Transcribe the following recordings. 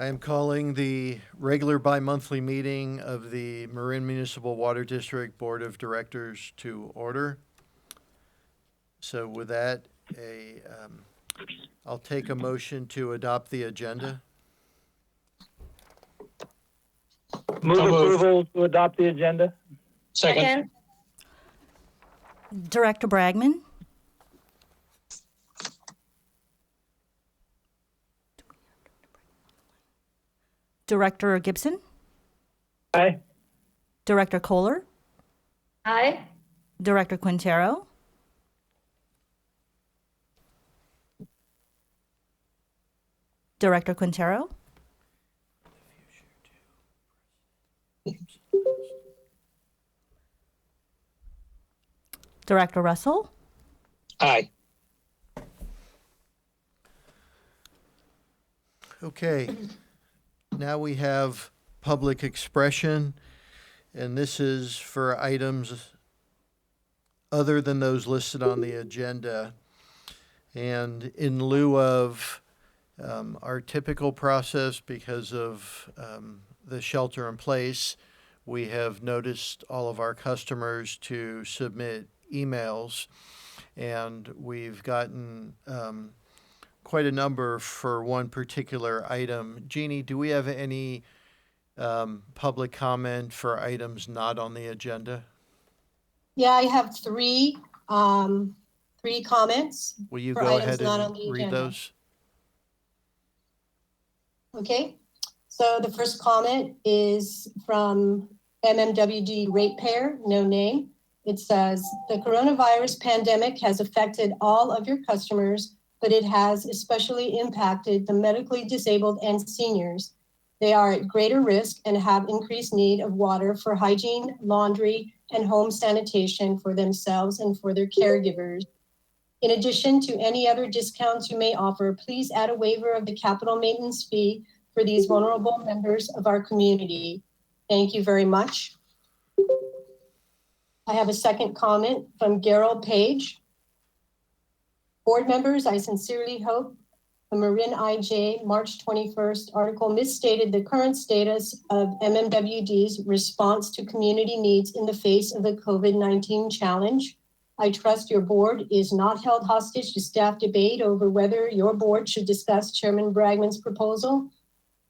I am calling the regular bi-monthly meeting of the Marin Municipal Water District Board of Directors to order. So with that, I'll take a motion to adopt the agenda. Move approval to adopt the agenda. Second. Director Bragman? Director Gibson? Aye. Director Kohler? Aye. Director Quintero? Director Quintero? Director Russell? Aye. Okay, now we have public expression, and this is for items other than those listed on the agenda. And in lieu of our typical process, because of the shelter in place, we have noticed all of our customers to submit emails, and we've gotten quite a number for one particular item. Jeannie, do we have any public comment for items not on the agenda? Yeah, I have three comments. Will you for go items ahead not and on the read agenda. those? Okay, so the first comment is from MMWD ratepayer, no name. It says, the coronavirus pandemic has affected all of your customers, but it has especially impacted the medically disabled and seniors. They are at greater risk and have increased need of water for hygiene, laundry, and home sanitation for themselves and for their caregivers. In addition to any other discounts you may offer, please add a waiver of the capital maintenance fee for these vulnerable members of our community. Thank you very much. I have a second comment from Gerald Page. Board members, I sincerely hope the Marin IJ March 21st article misstated the current status of MMWD's response to community needs in the face of the COVID-19 challenge. I trust your board is not held hostage to staff debate over whether your board should discuss Chairman Bragman's proposal.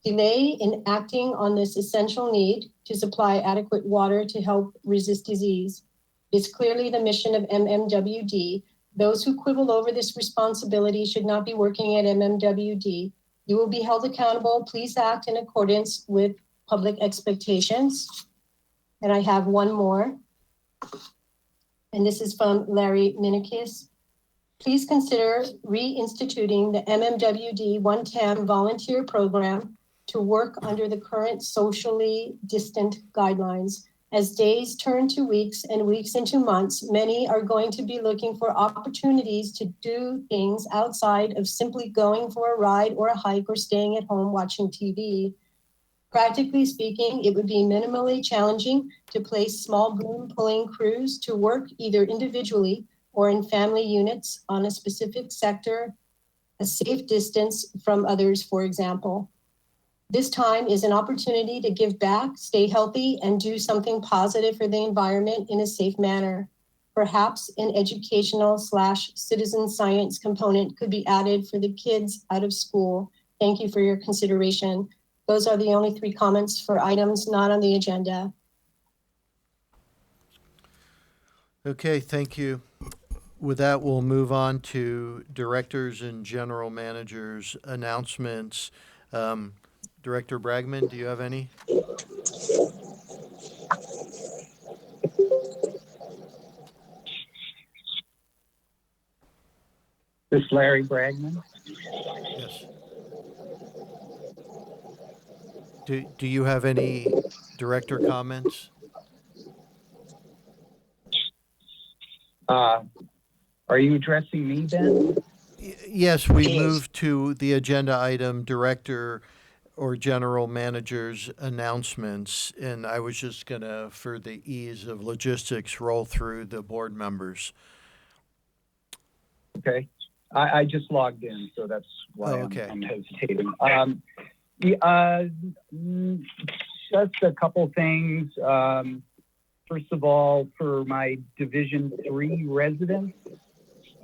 Delay in acting on this essential need to supply adequate water to help resist disease is clearly the mission of MMWD. Those who quibble over this responsibility should not be working at MMWD. You will be held accountable. Please act in accordance with public expectations. And I have one more. And this is from Larry Minikis. Please consider reinstituting the MMWD one-time volunteer program to work under the current socially distant guidelines. As days turn to weeks and weeks into months, many are going to be looking for opportunities to do things outside of simply going for a ride or a hike or staying at home watching TV. Practically speaking, it would be minimally challenging to place small boom pulling crews to work either individually or in family units on a specific sector, a safe distance from others, for example. This time is an opportunity to give back, stay healthy, and do something positive for the environment in a safe manner. Perhaps an educational/citizen science component could be added for the kids out of school. Thank you for your consideration. Those are the only three comments for items not on the agenda. Okay, thank you. With that, we'll move on to directors and general managers announcements. Director Bragman, do you have any? This is Larry Bragman. Yes. Do you have any director comments? Are you addressing me, Ben? Yes, we moved to the agenda item, director or general manager's announcements, and I was just gonna, for the ease of logistics, roll through the board members. Okay. I just logged in, so that's why okay. I'm hesitating. Just a couple things. First of all, for my Division 3 residents,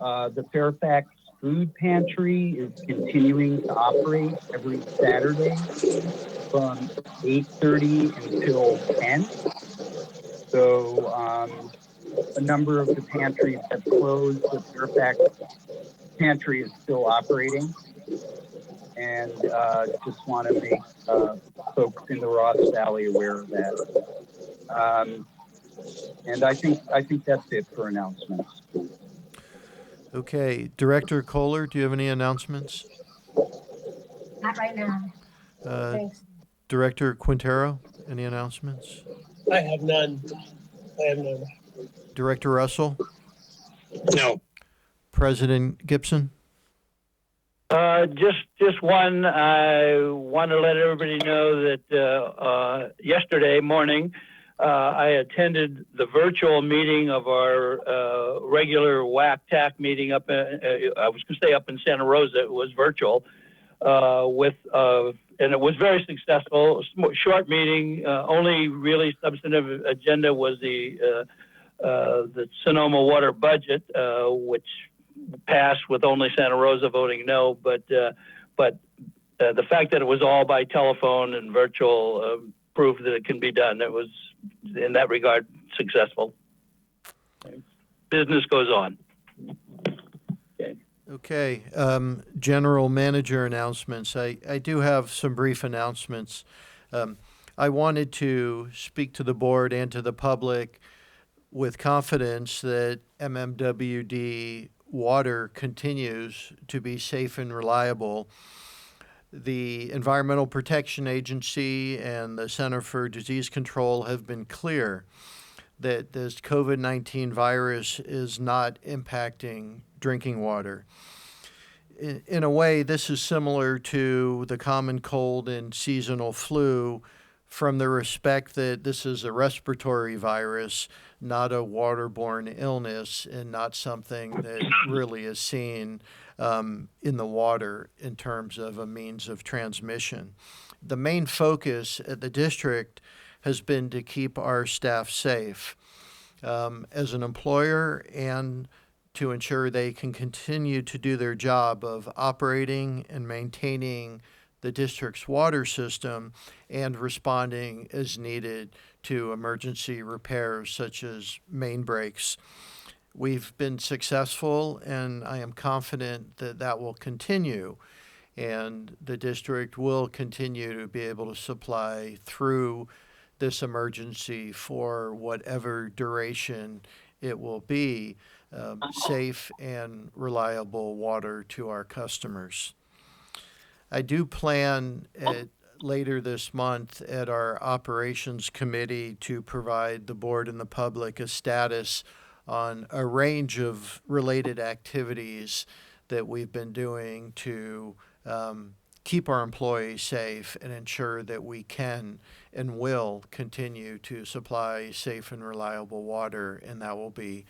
the Fairfax Food Pantry is continuing to operate every Saturday from 8:30 until 10. So a number of the pantries have closed. The Fairfax Pantry is still operating. And just want to make folks in the Ross Valley aware of that. And I think that's it for announcements. Okay, Director Kohler, do you have any announcements? Not right now. Thanks. Director Quintero, any announcements? I have none. Director Russell? No. President Gibson? Just one. I want to let everybody know that yesterday morning, I attended the virtual meeting of our regular WAC-TAC meeting up. I was going to say up in Santa Rosa. It was virtual and it was very successful. Short meeting. Only really substantive agenda was the Sonoma water budget, which passed with only Santa Rosa voting no. But the fact that it was all by telephone and virtual proved that it can be done. It was, in that regard, successful. Business goes on. Okay, General Manager announcements. I do have some brief announcements. I wanted to speak to the board and to the public with confidence that MMWD water continues to be safe and reliable. The Environmental Protection Agency and the Center for Disease Control have been clear that this COVID-19 virus is not impacting drinking water. In a way, this is similar to the common cold and seasonal flu, from the respect that this is a respiratory virus, not a waterborne illness, and not something that really is seen in the water in terms of a means of transmission. The main focus at the district has been to keep our staff safe as an employer and to ensure they can continue to do their job of operating and maintaining the district's water system and responding as needed to emergency repairs such as main breaks. We've been successful, and I am confident that that will continue, and the district will continue to be able to supply through this emergency for whatever duration it will be, safe and reliable water to our customers. I do plan later this month at our operations committee to provide the board and the public a status on a range of related activities that we've been doing to keep our employees safe and ensure that we can and will continue to supply safe and reliable water, and that will be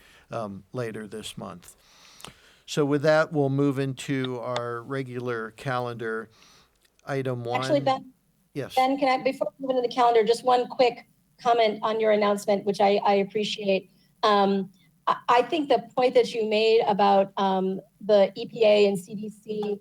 later this month. So with that, we'll move into our regular calendar. Item 1. Actually, Ben? Yes. Ben, can I, before we move into the calendar, just one quick comment on your announcement, which I appreciate. I think the point that you made about the EPA and CDC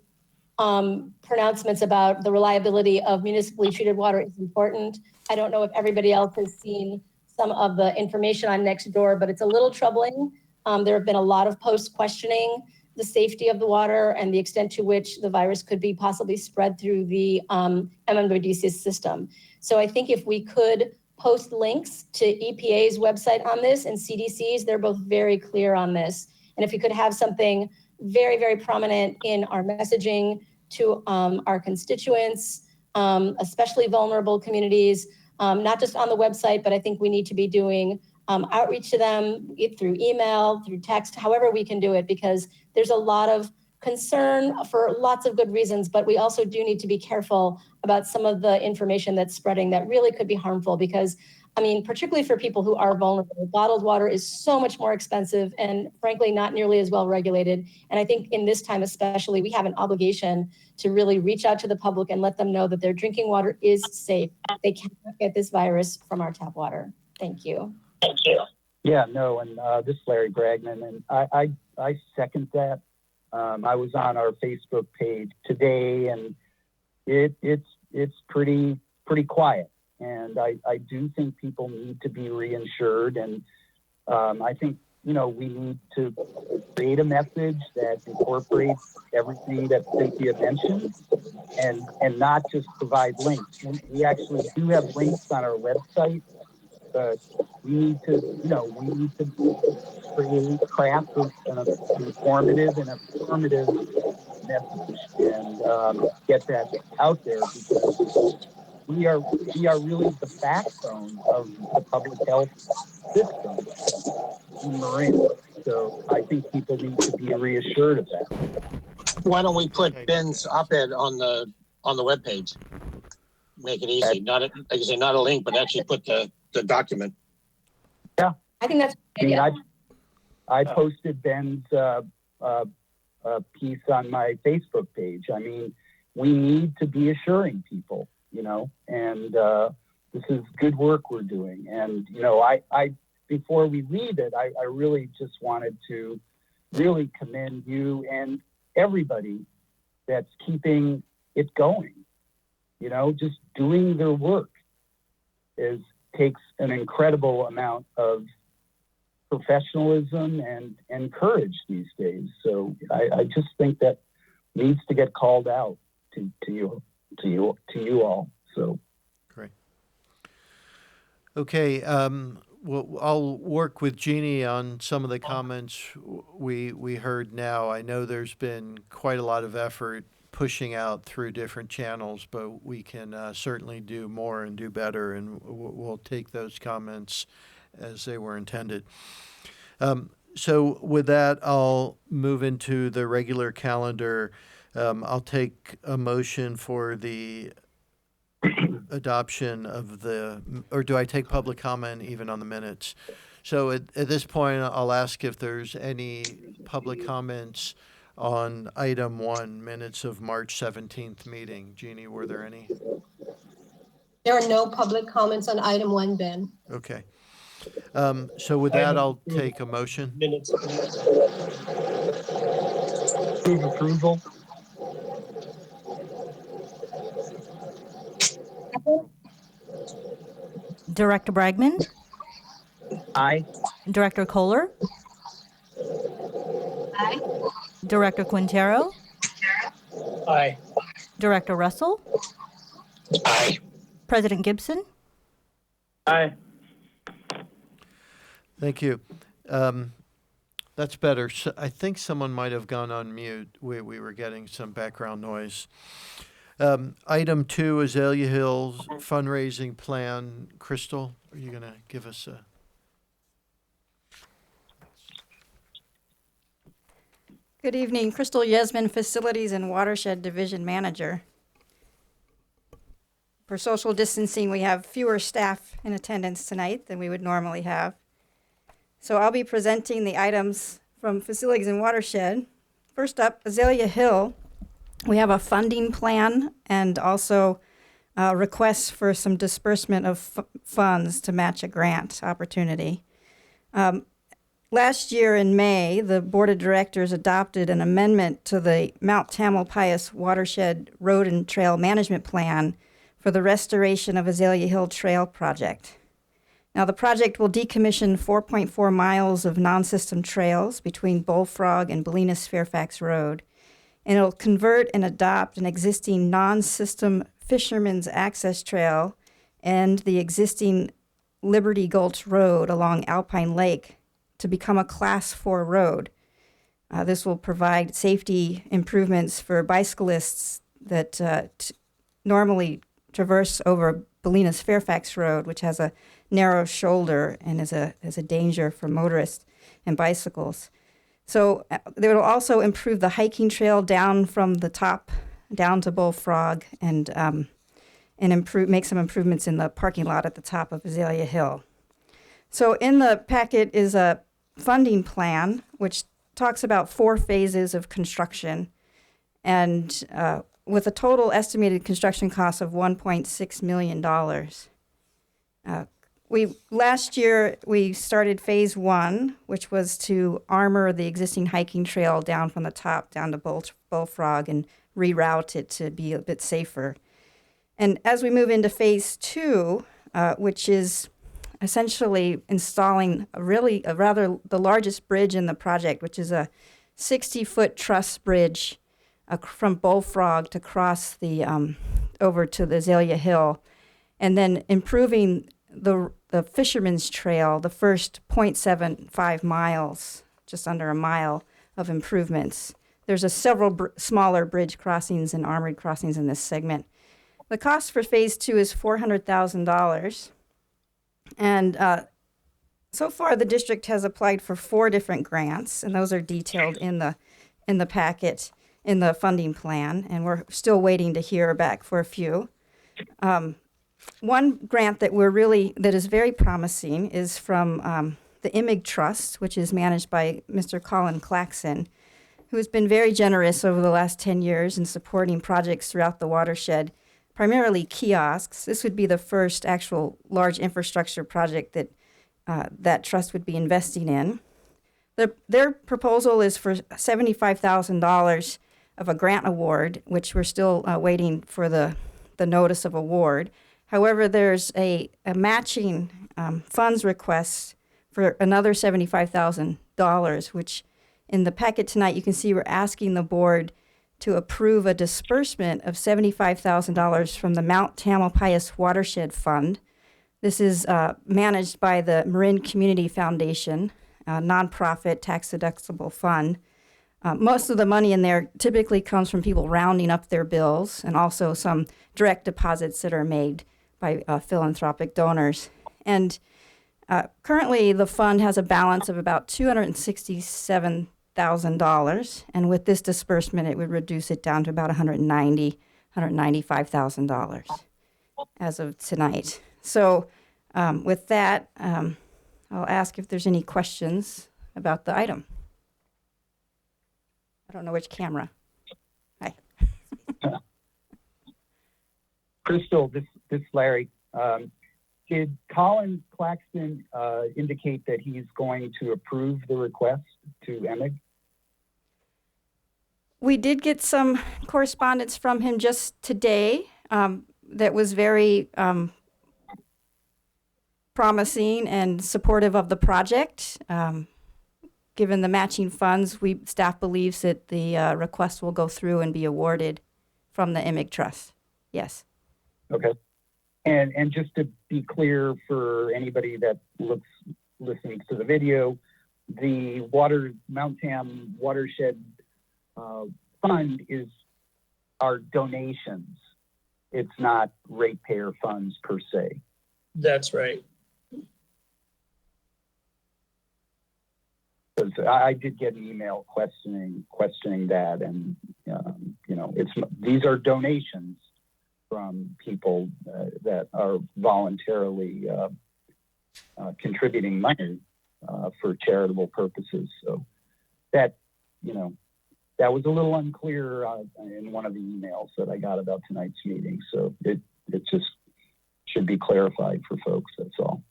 pronouncements about the reliability of municipally treated water is important. I don't know if everybody else has seen some of the information on Nextdoor, but it's a little troubling. There have been a lot of posts questioning the safety of the water and the extent to which the virus could be possibly spread through the MMWD system. So I think if we could post links to EPA's website on this and CDC's, they're both very clear on this. And if we could have something very, very prominent in our messaging to our constituents, especially vulnerable communities, not just on the website, but I think we need to be doing outreach to them through email, through text, however we can do it, because there's a lot of concern for lots of good reasons, but we also do need to be careful about some of the information that's spreading that really could be harmful, because I mean, particularly for people who are vulnerable, bottled water is so much more expensive and frankly, not nearly as well regulated. And I think in this time especially, we have an obligation to really reach out to the public and let them know that their drinking water is safe. They cannot get this virus from our tap water. Thank you. Thank you. Yeah, no, and this is Larry Bragman, and I second that. I was on our Facebook page today, and it's pretty quiet. And I do think people need to be reinsured. And I think, we need to create a message that incorporates everything that Cynthia mentioned and not just provide links. We actually do have links on our website, but we need to craft an informative and affirmative message and get that out there, because we are really the backbone of the public health system in Marin. So I think people need to be reassured of that. Why don't we put Ben's op-ed on the webpage? Make it easy. Like I say, not a link, but actually put the document. I think that's a good idea. I posted Ben's piece on my Facebook page. I mean, we need to be assuring people, and this is good work we're doing. And, I before we leave it, I really just wanted to really commend you and everybody that's keeping it going. Just doing their work takes an incredible amount of professionalism and courage these days. So I just think that needs to get called out to you all. So Great. Okay. Well, I'll work with Jeannie on some of the comments we heard now. I know there's been quite a lot of effort pushing out through different channels, but we can certainly do more and do better, and we'll take those comments as they were intended. So with that, I'll move into the regular calendar. I'll take a motion for the adoption of or do I take public comment even on the minutes? So at this point, I'll ask if there's any public comments on item 1, minutes of March 17th meeting. Jeannie, were there any? There are no public comments on item 1, Ben. Okay. So with that, I'll take a motion. Minutes. Move approval. Director Bragman, Aye. Director Kohler, Aye. Director Quintero, Aye. Director Russell, Aye. President Gibson. Aye. Thank you. That's better. So I think someone might have gone on mute. We were getting some background noise. Item 2, Azalea Hills fundraising plan. Crystal, are you going to give us a... Good evening, Crystal Yesman, Facilities and Watershed Division Manager. For social distancing, we have fewer staff in attendance tonight than we would normally have. So I'll be presenting the items from Facilities and Watershed. First up, Azalea Hill. We have a funding plan and also requests for some disbursement of funds to match a grant opportunity. Last year in May, the Board of Directors adopted an amendment to the Mount Tamalpais Watershed Road and Trail Management Plan for the restoration of Azalea Hill Trail project. Now, the project will decommission 4.4 miles of non-system trails between Bullfrog and Bolinas Fairfax Road, and it'll convert and adopt an existing non-system Fisherman's Access Trail and the existing Liberty Gulch Road along Alpine Lake to become a Class 4 road. This will provide safety improvements for bicyclists that normally traverse over Bolinas Fairfax Road, which has a narrow shoulder and is a danger for motorists and bicycles. So they will also improve the hiking trail down from the top down to Bullfrog and and make some improvements in the parking lot at the top of Azalea Hill. So in the packet is a funding plan, which talks about 4 phases of construction, and with a total estimated construction cost of $1.6 million. Last year, we started phase 1, which was to armor the existing hiking trail down from the top down to Bullfrog and reroute it to be a bit safer. And as we move into phase 2, which is essentially installing the largest bridge in the project, which is a 60-foot truss bridge from Bullfrog to cross the over to the Azalea Hill, and then improving the Fisherman's Trail, the first 0.75 miles, just under a mile of improvements. There's several smaller bridge crossings and armored crossings in this segment. The cost for phase 2 is $400,000. And so far, the district has applied for 4 different grants, and those are detailed in the packet, in the funding plan, and we're still waiting to hear back for a few. One grant that is very promising is from the IMIG Trust, which is managed by Mr. Colin Claxon, who has been very generous over the last 10 years in supporting projects throughout the watershed, primarily kiosks. This would be the first actual large infrastructure project that that trust would be investing in. Their proposal is for $75,000 of a grant award, which we're still waiting for the notice of award. However, there's a matching funds request for another $75,000, which in the packet tonight you can see we're asking the board to approve a disbursement of $75,000 from the Mount Tamalpais Watershed Fund. This is managed by the Marin Community Foundation, a nonprofit tax-deductible fund. Most of the money in there typically comes from people rounding up their bills, and also some direct deposits that are made by philanthropic donors. And currently, the fund has a balance of about $267,000, and with this disbursement, it would reduce it down to about $195,000 as of tonight. So with that, I'll ask if there's any questions about the item. I don't know which camera. Hi. Crystal, this is Larry. Did Colin Claxton indicate that he's going to approve the request to EMIG? We did get some correspondence from him just today that was very promising and supportive of the project. Given the matching funds, staff believes that the request will go through and be awarded from the IMIG Trust. Yes. Okay. And just to be clear for anybody that listens to the video, the Mount Tam Watershed Fund is our donations. It's not ratepayer funds per se. That's right. Because I did get an email questioning that, and these are donations from people that are voluntarily contributing money for charitable purposes. So that was a little unclear in one of the emails that I got about tonight's meeting. So it just should be clarified for folks. That's all.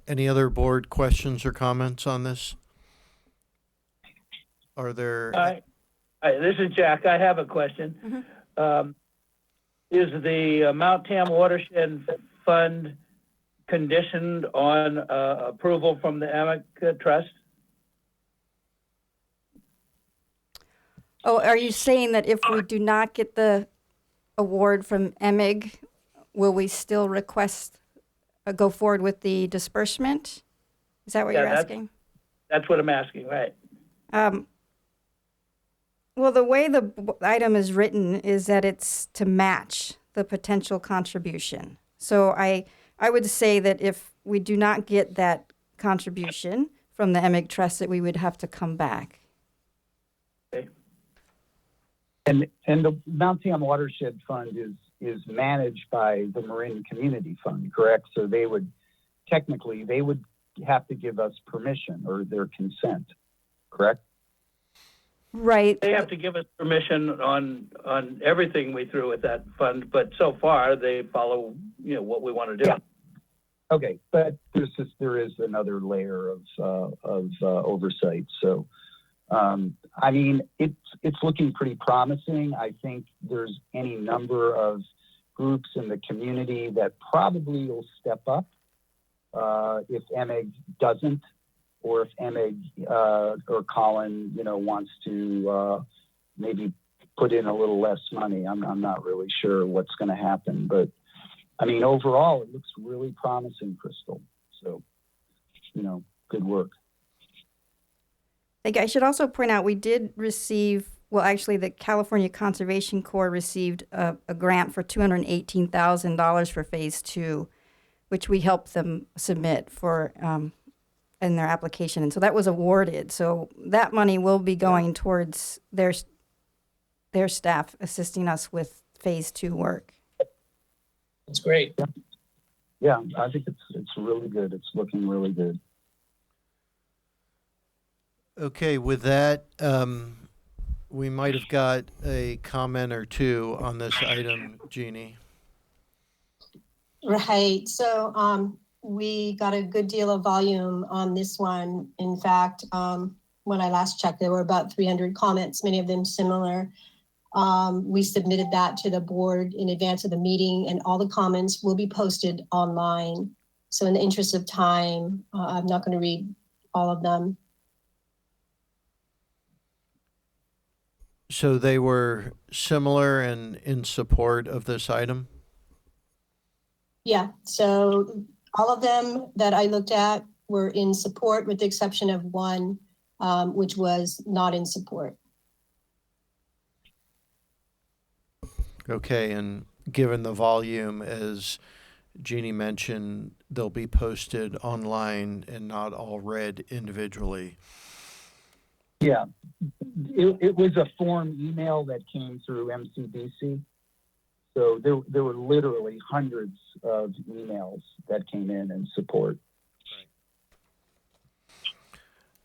Any other board questions or comments on this? Are there? Hi, this is Jack. I have a question. Mm-hmm. Is the Mount Tam Watershed Fund conditioned on approval from the EMIG Trust? Oh, are you saying that if we do not get the award from EMIG, will we still go forward with the disbursement? Is that what you're asking? That's what I'm asking, right? Well, the way the item is written is that it's to match the potential contribution. So I would say that if we do not get that contribution from the EMIG Trust, that we would have to come back Okay. And the Mount Tam Watershed Fund is managed by the Marin Community Fund, correct? So they would have to give us permission or their consent, correct? Right. They have to give us permission on everything we threw at that fund, but so far they follow, what we want to do. Yeah. Okay, but there is another layer of oversight. So, I mean, it's looking pretty promising. I think there's any number of groups in the community that probably will step up if MEG doesn't, or if MEG or Colin, wants to maybe put in a little less money. I'm not really sure what's going to happen, but I mean, overall, it looks really promising, Crystal. So, good work. I think I should also point out we did receive, well, actually, the California Conservation Corps received a grant for $218,000 for phase 2, which we helped them submit for in their application. And so that was awarded. So that money will be going towards their staff assisting us with phase 2 work. That's great. Yeah, I think it's really good. It's looking really good. Okay, with that, we might have got a comment or two on this item, Jeannie. Right. So we got a good deal of volume on this one. In fact, when I last checked, there were about 300 comments, many of them similar. We submitted that to the board in advance of the meeting, and all the comments will be posted online. So in the interest of time, I'm not going to read all of them. So they were similar and in support of this item? Yeah, so all of them that I looked at were in support, with the exception of one, which was not in support. Okay, and given the volume, as Jeannie mentioned, they'll be posted online and not all read individually. Yeah, it was a form email that came through MCBC. So there were literally hundreds of emails that came in support.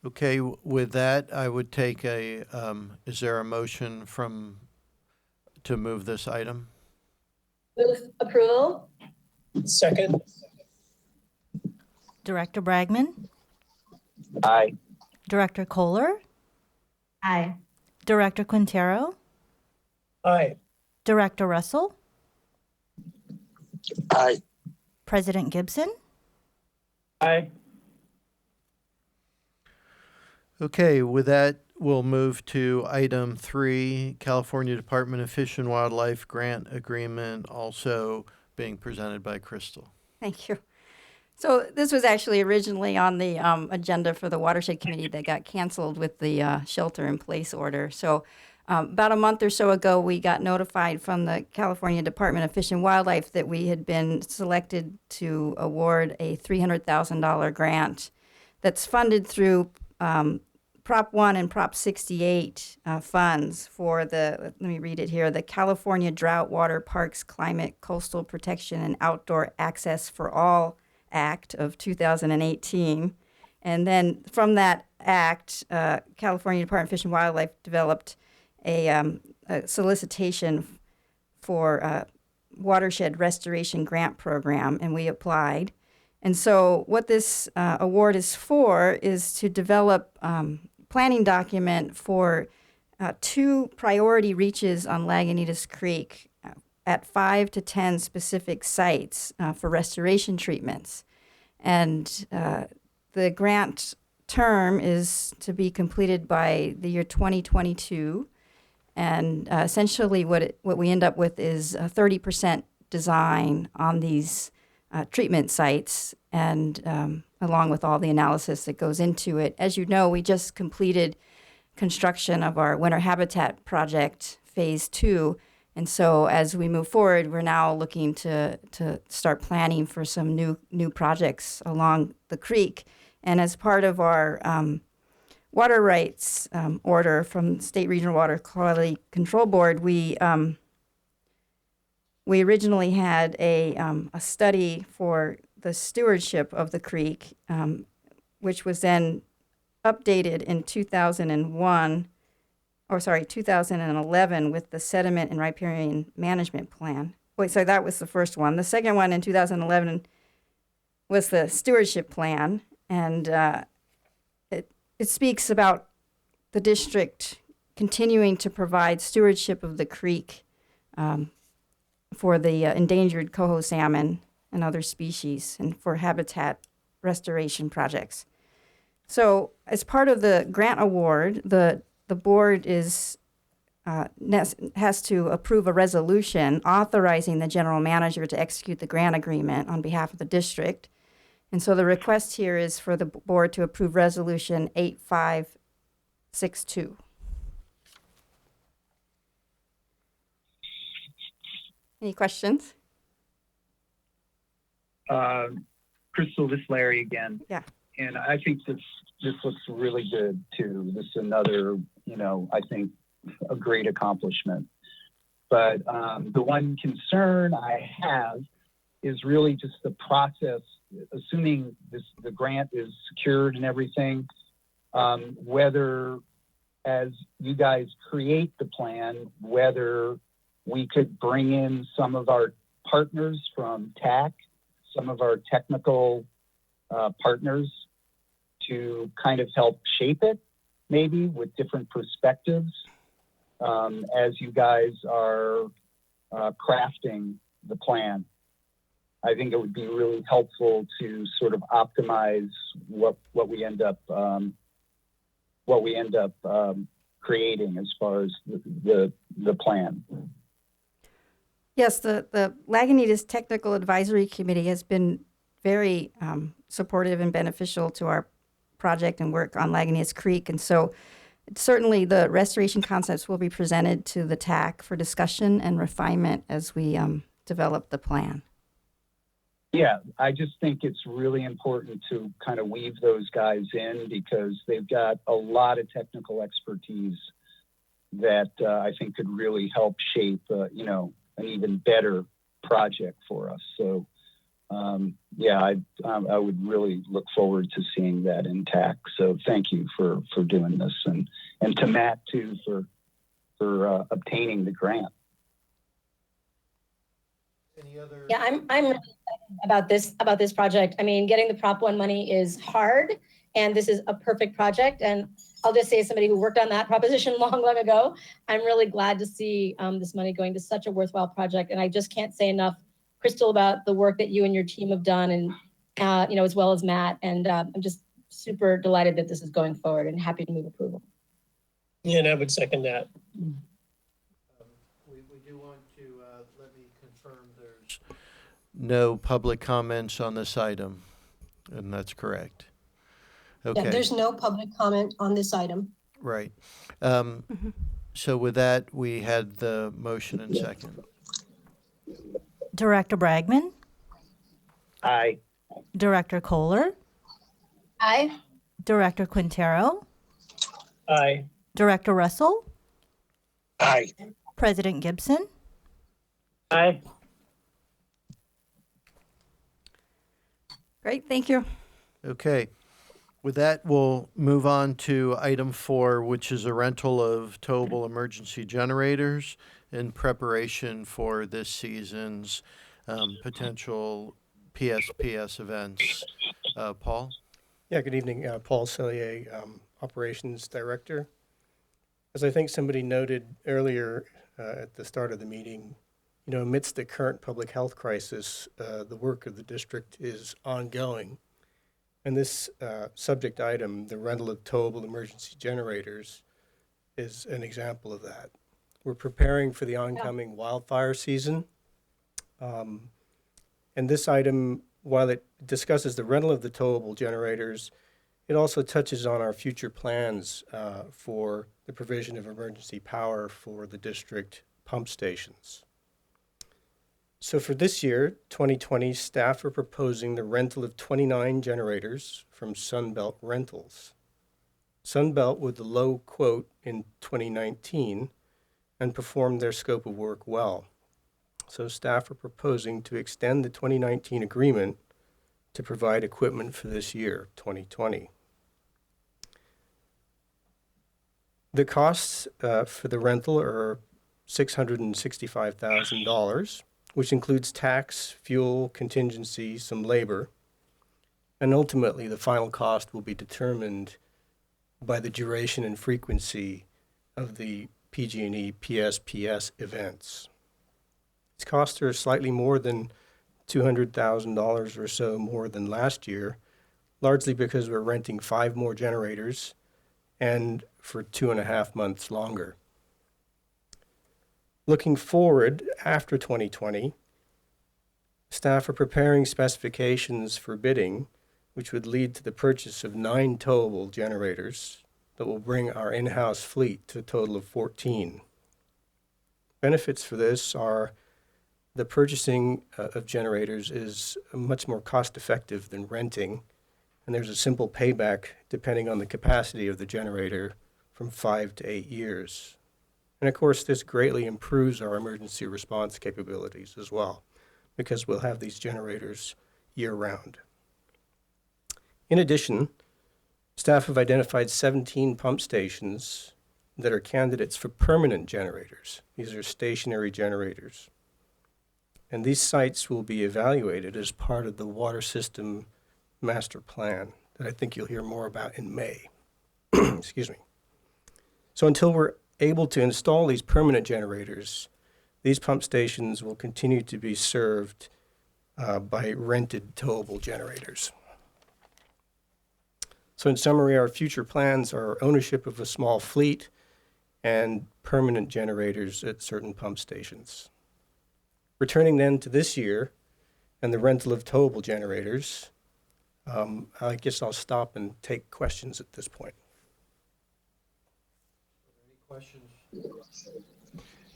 Okay, with that, I would take is there a motion to move this item? Move approval. Second. Director Bragman, Aye. Director Kohler, Aye. Director Quintero, Aye. Director Russell, Aye. President Gibson. Aye. Okay, with that, we'll move to item 3, California Department of Fish and Wildlife Grant Agreement, also being presented by Crystal. Thank you. So this was actually originally on the agenda for the Watershed Committee that got canceled with the shelter-in-place order. So about a month or so ago, we got notified from the California Department of Fish and Wildlife that we had been selected to award a $300,000 grant that's funded through Prop 1 and Prop 68 funds for let me read it here, the California Drought, Water, Parks, Climate, Coastal Protection, and Outdoor Access for All Act of 2018. And then from that act, California Department of Fish and Wildlife developed a solicitation for watershed restoration grant program, and we applied. And so what this award is for is to develop planning document for 2 priority reaches on Lagunitas Creek at 5 to 10 specific sites for restoration treatments. And the grant term is to be completed by the year 2022. And essentially what we end up with is a 30% design on these treatment sites, and along with all the analysis that goes into it. As you know, we just completed construction of our winter habitat project, phase 2. And so as we move forward, we're now looking to start planning for some new projects along the creek. And as part of our water rights order from State Regional Water Quality Control Board, we originally had a study for the stewardship of the creek, which was then updated in 2011 with the sediment and riparian management plan. Wait, so that was the first one. The second one in 2011 was the stewardship plan, and it speaks about the district continuing to provide stewardship of the creek for the endangered coho salmon and other species, and for habitat restoration projects. So as part of the grant award, the board has to approve a resolution authorizing the general manager to execute the grant agreement on behalf of the district. And so the request here is for the board to approve resolution 8562. Any questions? Crystal, this is Larry again. Yeah. And I think this looks really good too. This is another, I think a great accomplishment. But the one concern I have is really just the process, assuming the grant is secured and everything, whether as you guys create the plan, whether we could bring in some of our partners from TAC, some of our technical partners to kind of help shape it, maybe with different perspectives as you guys are crafting the plan. I think it would be really helpful to sort of optimize what we end up creating as far as the plan. Yes, the Lagunitas Technical Advisory Committee has been very supportive and beneficial to our project and work on Lagunitas Creek. And so certainly the restoration concepts will be presented to the TAC for discussion and refinement as we develop the plan. Yeah, I just think it's really important to kind of weave those guys in because they've got a lot of technical expertise that I think could really help shape, an even better project for us. So, I would really look forward to seeing that intact. So thank you for doing this, and to Matt too for obtaining the grant. Any other? Yeah, I'm really excited about this project. I mean, getting the Prop 1 money is hard, and this is a perfect project. And I'll just say, as somebody who worked on that proposition long ago, I'm really glad to see this money going to such a worthwhile project. And I just can't say enough, Crystal, about the work that you and your team have done, and as well as Matt. And I'm just super delighted that this is going forward, and happy to move approval. Yeah, and I would second that. We do want to let me confirm there's no public comments on this item, and that's correct. Okay. Yeah, there's no public comment on this item. Right. So with that, we had the motion and second. Director Bragman, Aye. Director Kohler, Aye. Director Quintero, Aye. Director Russell, Aye. President Gibson. Aye. Great, thank you. Okay. With that, we'll move on to item 4, which is a rental of towable emergency generators in preparation for this season's potential PSPS events. Paul? Yeah, good evening. Paul Cellier, Operations Director. As I think somebody noted earlier at the start of the meeting, amidst the current public health crisis, the work of the district is ongoing. And this subject item, the rental of towable emergency generators, is an example of that. We're preparing for the oncoming wildfire season. And this item, while it discusses the rental of the towable generators, it also touches on our future plans for the provision of emergency power for the district pump stations. So for this year, 2020, staff are proposing the rental of 29 generators from Sunbelt Rentals. Sunbelt with the low quote in 2019 and performed their scope of work well. So staff are proposing to extend the 2019 agreement to provide equipment for this year, 2020. The costs for the rental are $665,000, which includes tax, fuel, contingency, some labor, and ultimately the final cost will be determined by the duration and frequency of the PG&E PSPS events. These costs are slightly more than $200,000 or so more than last year, largely because we're renting 5 more generators and for 2.5 months longer. Looking forward after 2020, staff are preparing specifications for bidding, which would lead to the purchase of 9 towable generators that will bring our in-house fleet to a total of 14. Benefits for this are the purchasing of generators is much more cost-effective than renting, and there's a simple payback depending on the capacity of the generator from 5 to 8 years. And of course, this greatly improves our emergency response capabilities as well, because we'll have these generators year-round. In addition, staff have identified 17 pump stations that are candidates for permanent generators. These are stationary generators. And these sites will be evaluated as part of the water system master plan that I think you'll hear more about in May. Excuse me. So until we're able to install these permanent generators, these pump stations will continue to be served by rented towable generators. So in summary, our future plans are ownership of a small fleet and permanent generators at certain pump stations. Returning then to this year and the rental of towable generators, I guess I'll stop and take questions at this point.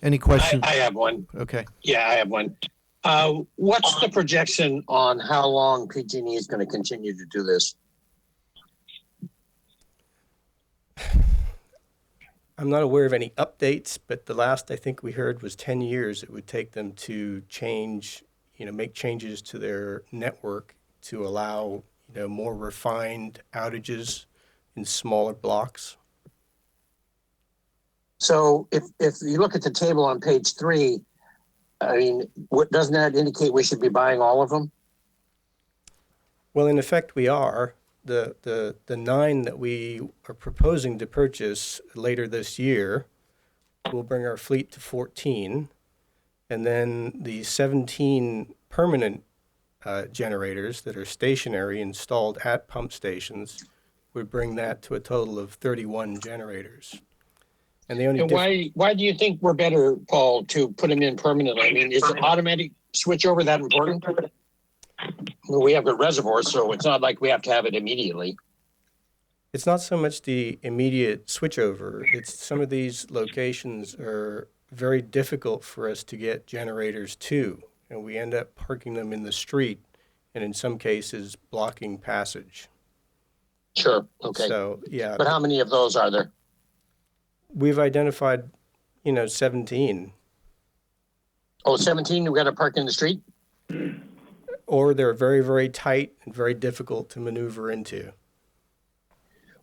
Any questions? I have one. Okay. Yeah, I have one. What's the projection on how long PG&E is going to continue to do this? I'm not aware of any updates, but the last I think we heard was 10 years it would take them to change, make changes to their network to allow, more refined outages in smaller blocks. So if you look at the table on page 3, I mean, doesn't that indicate we should be buying all of them? Well, in effect, we are. The 9 that we are proposing to purchase later this year will bring our fleet to 14. And then the 17 permanent generators that are stationary installed at pump stations would bring that to a total of 31 generators. And the only why do you think we're better, Paul, to put them in permanently? I mean, is the automatic switchover that important? Well, we have good reservoirs, so it's not like we have to have it immediately. It's not so much the immediate switchover. It's some of these locations are very difficult for us to get generators to, and we end up parking them in the street and in some cases blocking passage. Sure, okay. So, yeah. But how many of those are there? We've identified, 17. Oh, 17 we've got to park in the street? Or they're very, very tight and very difficult to maneuver into.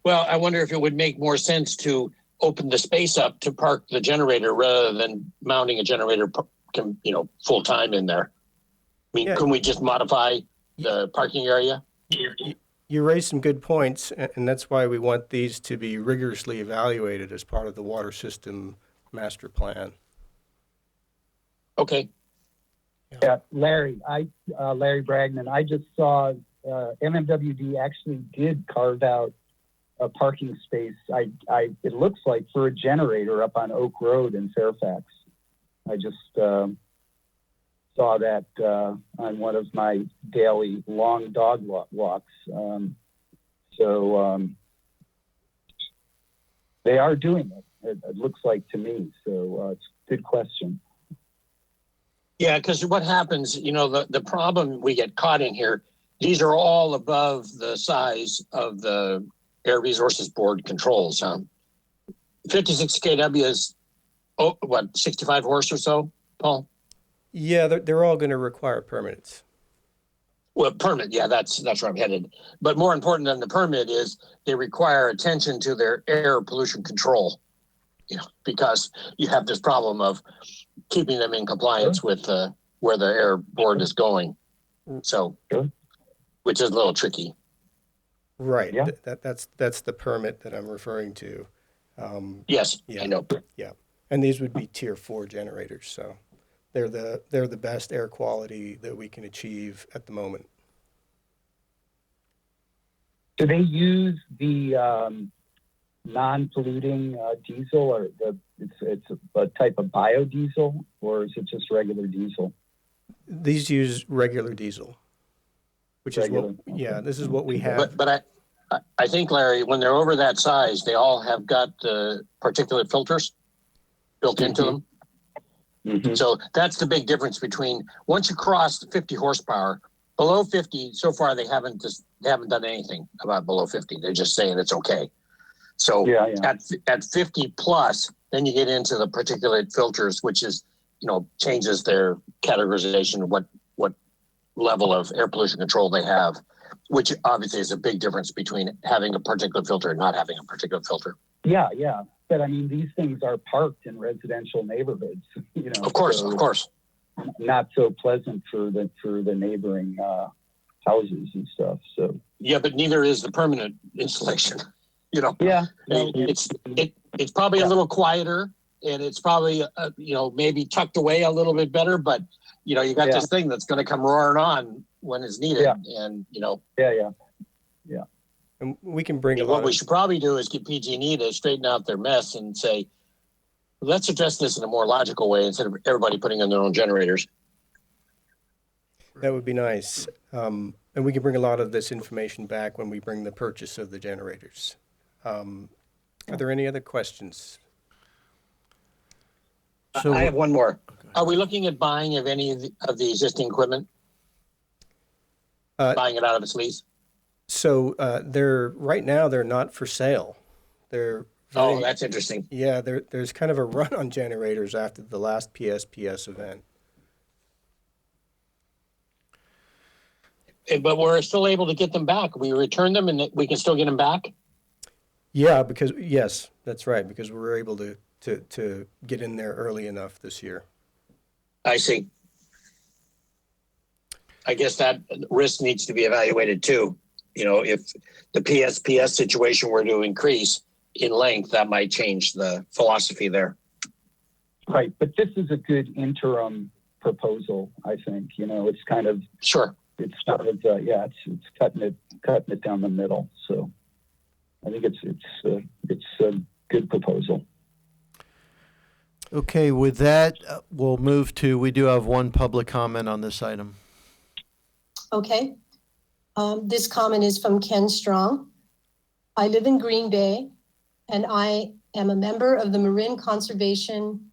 Well, I wonder if it would make more sense to open the space up to park the generator rather than mounting a generator, full time in there. I mean, Can we just modify the parking area? You raised some good points, and that's why we want these to be rigorously evaluated as part of the water system master plan. Okay. Yeah, Larry Bragman, I just saw MMWD actually did carve out a parking space. It looks like for a generator up on Oak Road in Fairfax. I just saw that on one of my daily long dog walks. So they are doing it. It looks like to me. So it's a good question. Yeah, because what happens, the problem we get caught in here, these are all above the size of the Air Resources Board controls. 56 kW is, 65 horse or so, Paul? Yeah, they're all going to require permits. Well, permit, yeah, that's where I'm headed. But more important than the permit is they require attention to their air pollution control. Because you have this problem of keeping them in compliance with where the air board is going. So, which is a little tricky. Right. Yeah. That's the permit that I'm referring to. Yes, Yeah. I know. Yeah, and these would be Tier 4 generators, so they're the best air quality that we can achieve at the moment. Do they use the non-polluting diesel, or it's a type of biodiesel, or is it just regular diesel? These use regular diesel, which is Regular, what, yeah, this is what we have. But I think, Larry, when they're over that size, they all have got particulate filters built into them. Mhm. So that's the big difference between once you cross the 50 horsepower, below 50, so far they haven't done anything about below 50. They're just saying it's okay. So Yeah. at 50 plus, then you get into the particulate filters, which is, changes their categorization, what level of air pollution control they have, which obviously is a big difference between having a particulate filter and not having a particulate filter. Yeah. But I mean, these things are parked in residential neighborhoods, Of course. Not so pleasant for the neighboring houses and stuff. So Yeah, but neither is the permanent installation. yeah, It's probably a little quieter, and it's probably maybe tucked away a little bit better. But you got this thing that's going to come roaring on when it's needed, and yeah. And we can bring a lot what of, we should probably do is get PG&E to straighten out their mess and say, let's address this in a more logical way instead of everybody putting in their own generators. that would be nice. And we can bring a lot of this information back when we bring the purchase of the generators. Are there any other questions? So I have one more. Are we looking at buying of any of the existing equipment? Buying it out of its lease? So right now they're not for sale. They're Oh, that's interesting. Yeah, there's kind of a run on generators after the last PSPS event. But we're still able to get them back. We return them and we can still get them back? Yeah, yes, that's right, because we were able to get in there early enough this year. I see. I guess that risk needs to be evaluated too. If the PSPS situation were to increase in length, that might change the philosophy there. Right, but this is a good interim proposal. I think it's kind of Sure. it's kind of it's cutting it down the middle. So I think it's a good proposal. Okay, with that, we'll move to, we do have one public comment on this item. Okay. This comment is from Ken Strong. I live in Green Bay, and I am a member of the Marin Conservation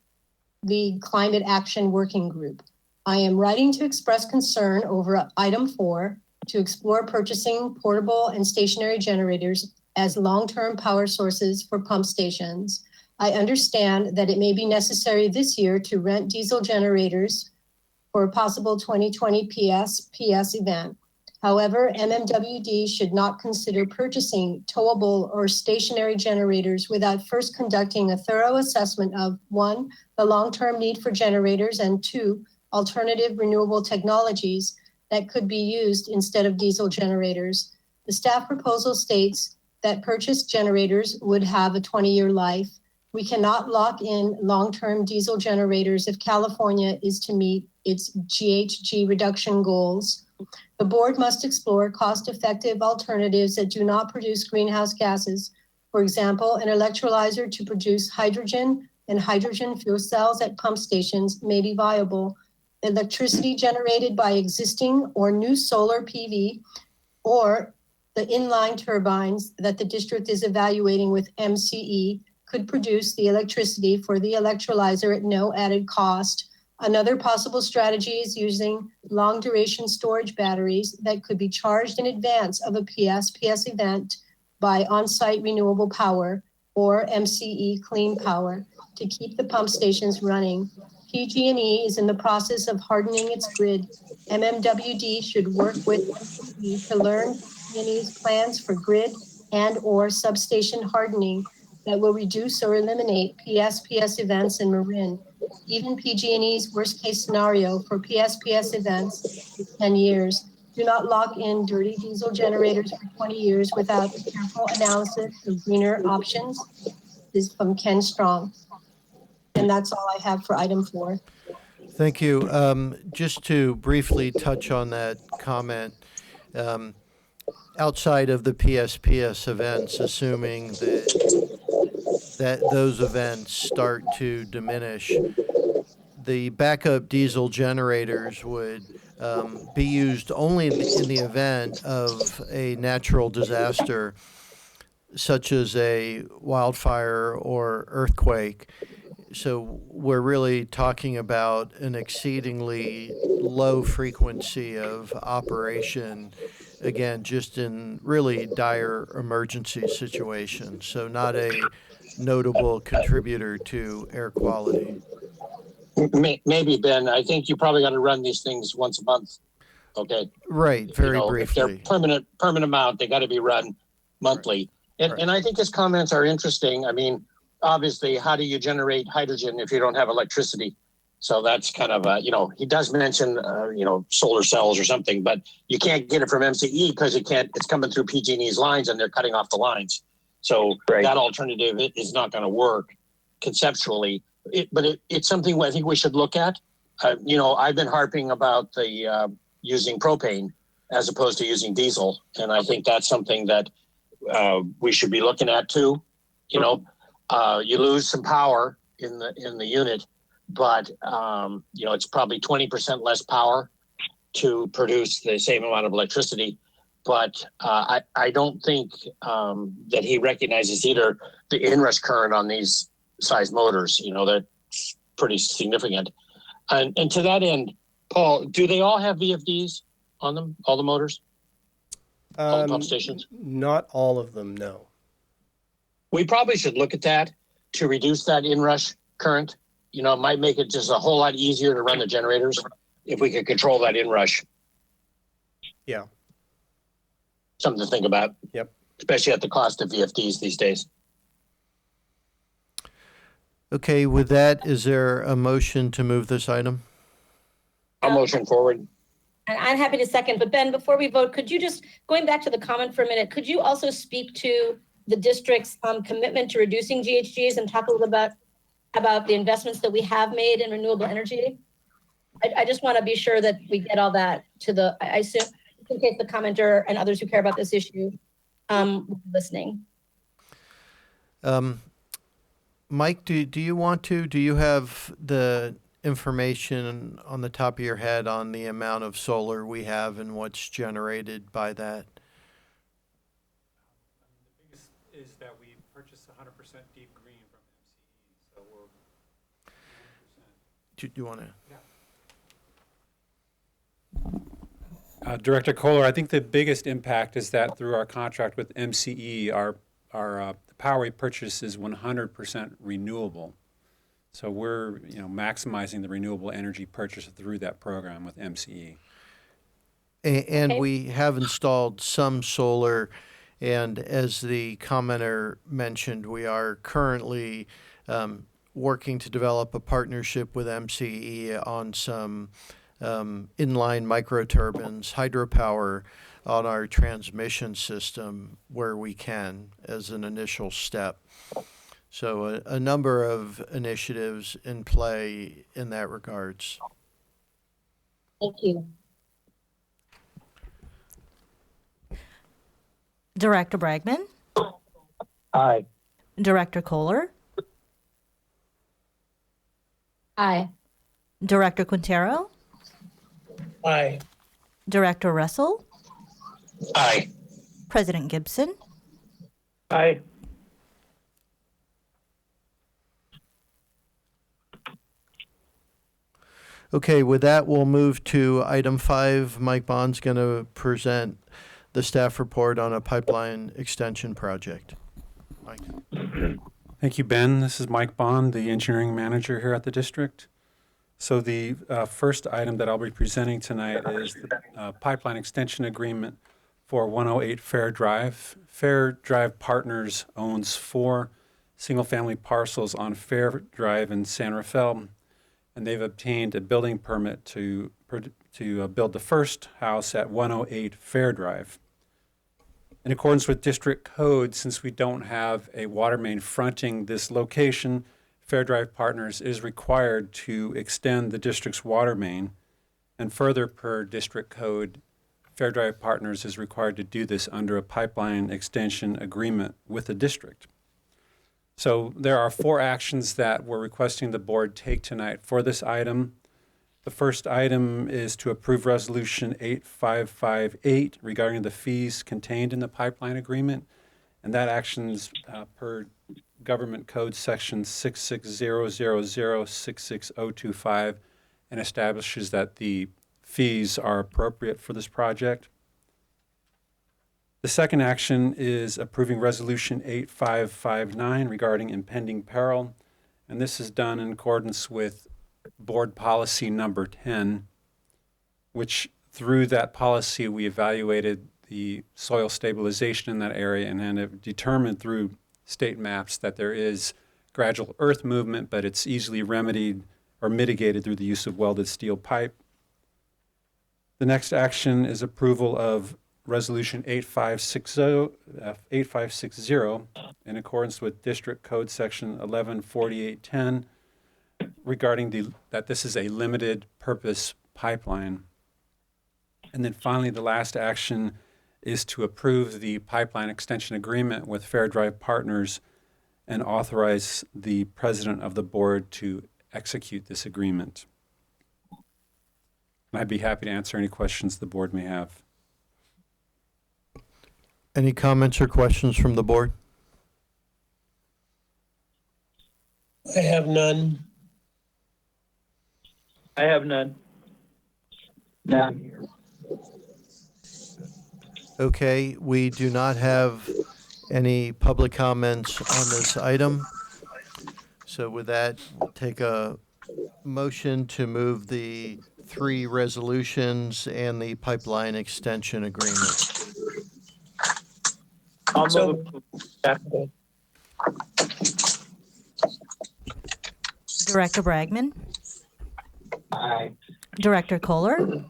League Climate Action Working Group. I am writing to express concern over item 4 to explore purchasing portable and stationary generators as long-term power sources for pump stations. I understand that it may be necessary this year to rent diesel generators for a possible 2020 PS event. However, MMWD should not consider purchasing towable or stationary generators without first conducting a thorough assessment of 1, the long-term need for generators, and 2, alternative renewable technologies that could be used instead of diesel generators. The staff proposal states that purchased generators would have a 20-year life. We cannot lock in long-term diesel generators if California is to meet its GHG reduction goals. The board must explore cost-effective alternatives that do not produce greenhouse gases. For example, an electrolyzer to produce hydrogen and hydrogen fuel cells at pump stations may be viable. Electricity generated by existing or new solar PV or the inline turbines that the district is evaluating with MCE could produce the electricity for the electrolyzer at no added cost. Another possible strategy is using long-duration storage batteries that could be charged in advance of a PS event by on-site renewable power, or MCE clean power, to keep the pump stations running. PG&E is in the process of hardening its grid. MMWD should work with MCE to learn PG&E's plans for grid and/or substation hardening that will reduce or eliminate PSPS events in Marin. Even PG&E's worst-case scenario for PSPS events is 10 years. Do not lock in dirty diesel generators for 20 years without careful analysis of greener options. This is from Ken Strong. And that's all I have for item 4. Thank you. Just to briefly touch on that comment, outside of the PSPS events, assuming that those events start to diminish, the backup diesel generators would be used only in the event of a natural disaster, such as a wildfire or earthquake. So we're really talking about an exceedingly low frequency of operation, again, just in really dire emergency situations. So not a notable contributor to air quality. Maybe, Ben, I think you probably got to run these things once a month. Okay. Right, very If they're briefly. permanent amount, they got to be run monthly. Right. And I think his comments are interesting. I mean, obviously, how do you generate hydrogen if you don't have electricity? So that's kind of he does mention, solar cells or something, but you can't get it from MCE because it's coming through PG&E's lines and they're cutting off the lines. So that alternative is not going to work conceptually. But it's something I think we should look at. I've been harping about the using propane as opposed to using diesel, and I think that's something that we should be looking at too. You lose some power in the unit, but it's probably 20% less power to produce the same amount of electricity. But I don't think that he recognizes either the inrush current on these size motors. That's pretty significant. And to that end, Paul, do they all have VFDs on them? All the motors? All the pump stations? Not all of them, no. We probably should look at that to reduce that inrush current. It might make it just a whole lot easier to run the generators if we could control that inrush. Yeah. Something to think about. Yep. Especially at the cost of VFDs these days. Okay, with that, is there a motion to move this item? I'll motion forward. And I'm happy to second, but Ben, before we vote, could you just, going back to the comment for a minute, could you also speak to the district's commitment to reducing GHGs and talk a little about the investments that we have made in renewable energy? I just want to be sure that we get all that to I assume, in case the commenter and others who care about this issue listening. Mike, do you want to? Do you have the information on the top of your head on the amount of solar we have and what's generated by that? The biggest is that we purchased 100% deep green from MCE, so we're 100%. Do you want to? Director Kohler, I think the biggest impact is that through our contract with MCE, our the power we purchase is 100% renewable. So we're maximizing the renewable energy purchase through that program with MCE. And Okay. we have installed some solar, and as the commenter mentioned, we are currently working to develop a partnership with MCE on some inline microturbines, hydropower on our transmission system where we can as an initial step. So a number of initiatives in play in that regards. Thank you. Director Bragman, Aye. Director Kohler, Aye. Director Quintero, Aye. Director Russell, Aye. President Gibson. Aye. Okay, with that, we'll move to item 5. Mike Bond's going to present the staff report on a pipeline extension project. Mike. Thank you, Ben. This is Mike Bond, the engineering manager here at the district. So the first item that I'll be presenting tonight is the pipeline extension agreement for 108 Fair Drive. Fair Drive Partners owns 4 single-family parcels on Fair Drive in San Rafael, and they've obtained a building permit to build the first house at 108 Fair Drive. In accordance with district code, since we don't have a water main fronting this location, Fair Drive Partners is required to extend the district's water main, and further, per district code, Fair Drive Partners is required to do this under a pipeline extension agreement with the district. So there are 4 actions that we're requesting the board take tonight for this item. The first item is to approve Resolution 8558 regarding the fees contained in the pipeline agreement, and that action is per Government Code Section 6600066025 and establishes that the fees are appropriate for this project. The second action is approving Resolution 8559 regarding impending peril, and this is done in accordance with Board Policy Number 10, which through that policy we evaluated the soil stabilization in that area and then have determined through state maps that there is gradual earth movement, but it's easily remedied or mitigated through the use of welded steel pipe. The next action is approval of Resolution 8560 in accordance with District Code Section 114810 regarding that this is a limited purpose pipeline. And then finally, the last action is to approve the pipeline extension agreement with Fair Drive Partners and authorize the president of the board to execute this agreement. And I'd be happy to answer any questions the board may have. Any comments or questions from the board? I have none. I have none. Okay, we do not have any public comments on this item. So with that, we'll take a motion to move the 3 resolutions and the pipeline extension agreement. I'll So- move. Director Bragman, Aye. Director Kohler,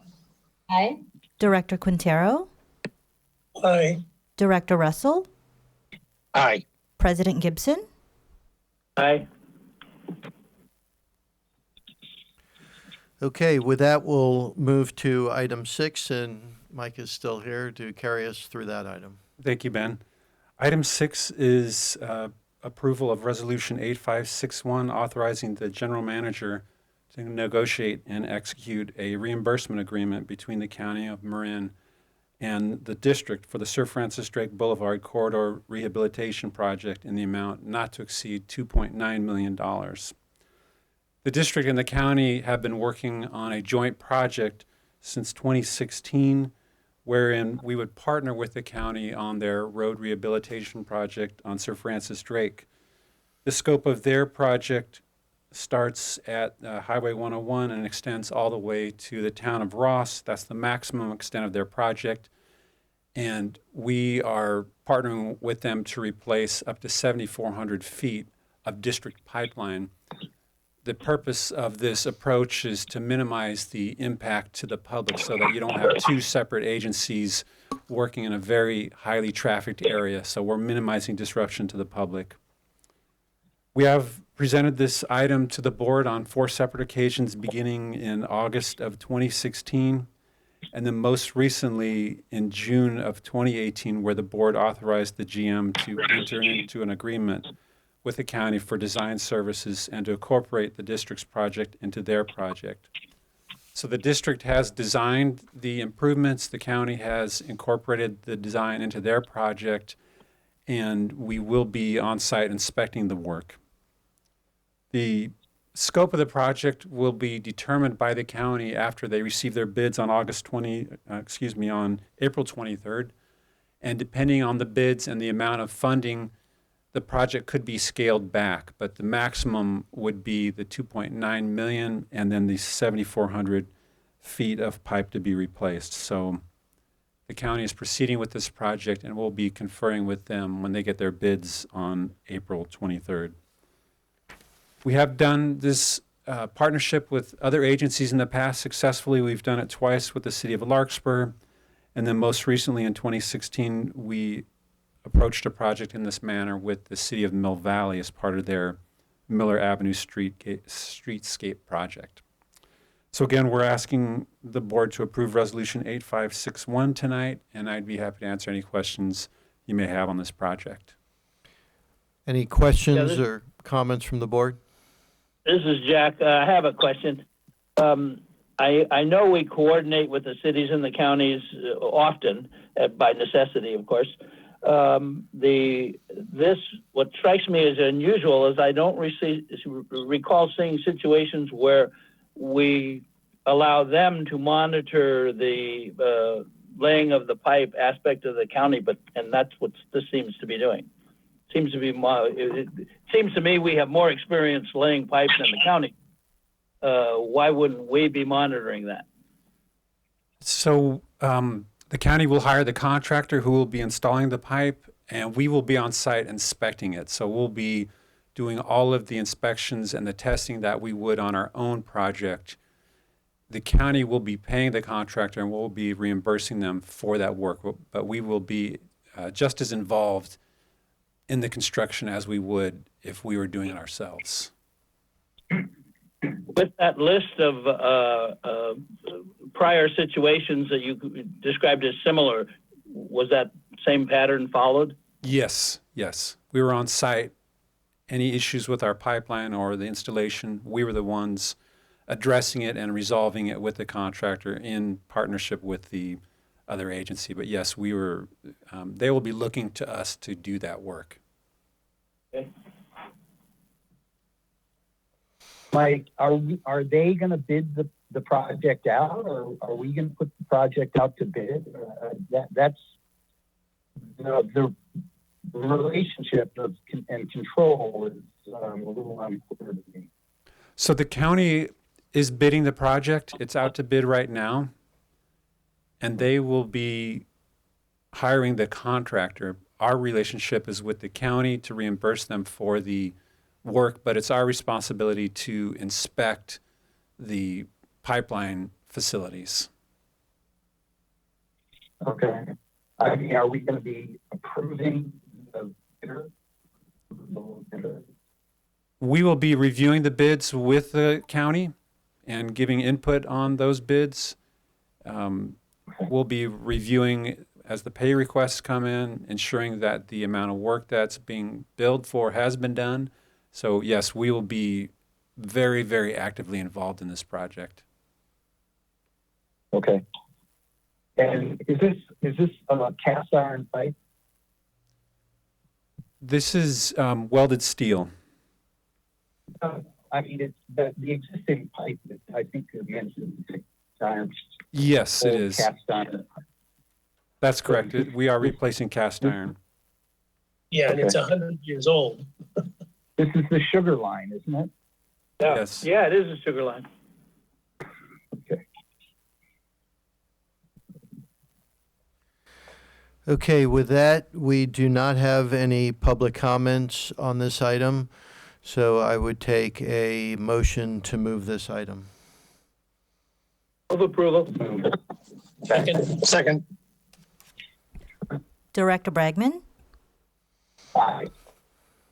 Aye. Director Quintero, Aye. Director Russell, Aye. President Gibson. Aye. Okay, with that, we'll move to item 6, and Mike is still here to carry us through that item. Thank you, Ben. Item 6 is approval of Resolution 8561, authorizing the general manager to negotiate and execute a reimbursement agreement between the County of Marin and the district for the Sir Francis Drake Boulevard Corridor Rehabilitation Project in the amount not to exceed $2.9 million. The district and the county have been working on a joint project since 2016, wherein we would partner with the county on their road rehabilitation project on Sir Francis Drake. The scope of their project starts at Highway 101 and extends all the way to the town of Ross. That's the maximum extent of their project. And we are partnering with them to replace up to 7,400 feet of district pipeline. The purpose of this approach is to minimize the impact to the public so that you don't have 2 separate agencies working in a very highly trafficked area. So we're minimizing disruption to the public. We have presented this item to the board on 4 separate occasions beginning in August of 2016, and then most recently in June of 2018, where the board authorized the GM to enter into an agreement with the county for design services and to incorporate the district's project into their project. So the district has designed the improvements, the county has incorporated the design into their project, and we will be on site inspecting the work. The scope of the project will be determined by the county after they receive their bids on on April 23rd. And depending on the bids and the amount of funding, the project could be scaled back, but the maximum would be the 2.9 million and then the 7,400 feet of pipe to be replaced. So the county is proceeding with this project and we'll be conferring with them when they get their bids on April 23rd. We have done this partnership with other agencies in the past successfully. We've done it twice with the city of Larkspur, and then most recently in 2016, we approached a project in this manner with the city of Mill Valley as part of their Miller Avenue streetscape project. So again, we're asking the board to approve Resolution 8561 tonight, and I'd be happy to answer any questions you may have on this project. Any questions or comments from the board? This is Jack. I have a question. I know we coordinate with the cities and the counties often, by necessity, of course. What strikes me as unusual is I don't recall seeing situations where we allow them to monitor the laying of the pipe aspect of the county, and that's what this seems to be doing. It seems to me we have more experience laying pipes than the county. Why wouldn't we be monitoring that? So the county will hire the contractor who will be installing the pipe, and we will be on site inspecting it. So we'll be doing all of the inspections and the testing that we would on our own project. The county will be paying the contractor and we'll be reimbursing them for that work, but we will be just as involved in the construction as we would if we were doing it ourselves. With that list of prior situations that you described as similar, was that same pattern followed? Yes. We were on site. Any issues with our pipeline or the installation, we were the ones addressing it and resolving it with the contractor in partnership with the other agency. But yes, we were. They will be looking to us to do that work. Okay. Mike, are they going to bid the project out, or are we going to put the project out to bid? That's the relationship and control is a little unclear to me. So the county is bidding the project. It's out to bid right now, and they will be hiring the contractor. Our relationship is with the county to reimburse them for the work, but it's our responsibility to inspect the pipeline facilities. Okay. I mean, are we going to be approving the bidder? We will be reviewing the bids with the county and giving input on those bids. We'll be reviewing as the pay requests come in, ensuring that the amount of work that's being billed for has been done. So yes, we will be very, very actively involved in this project. Okay. And is this a cast iron pipe? This is welded steel. I mean, it's the existing pipe that I think you mentioned cast iron. Yes, it is. Cast iron. That's correct. We are replacing cast iron. Yeah, and it's 100 years old. This is the sugar line, isn't it? Yeah. Yes. Yeah, it is a sugar line. Okay. Okay, with that, we do not have any public comments on this item, so I would take a motion to move this item. Of approval. Second. Director Bragman, Aye.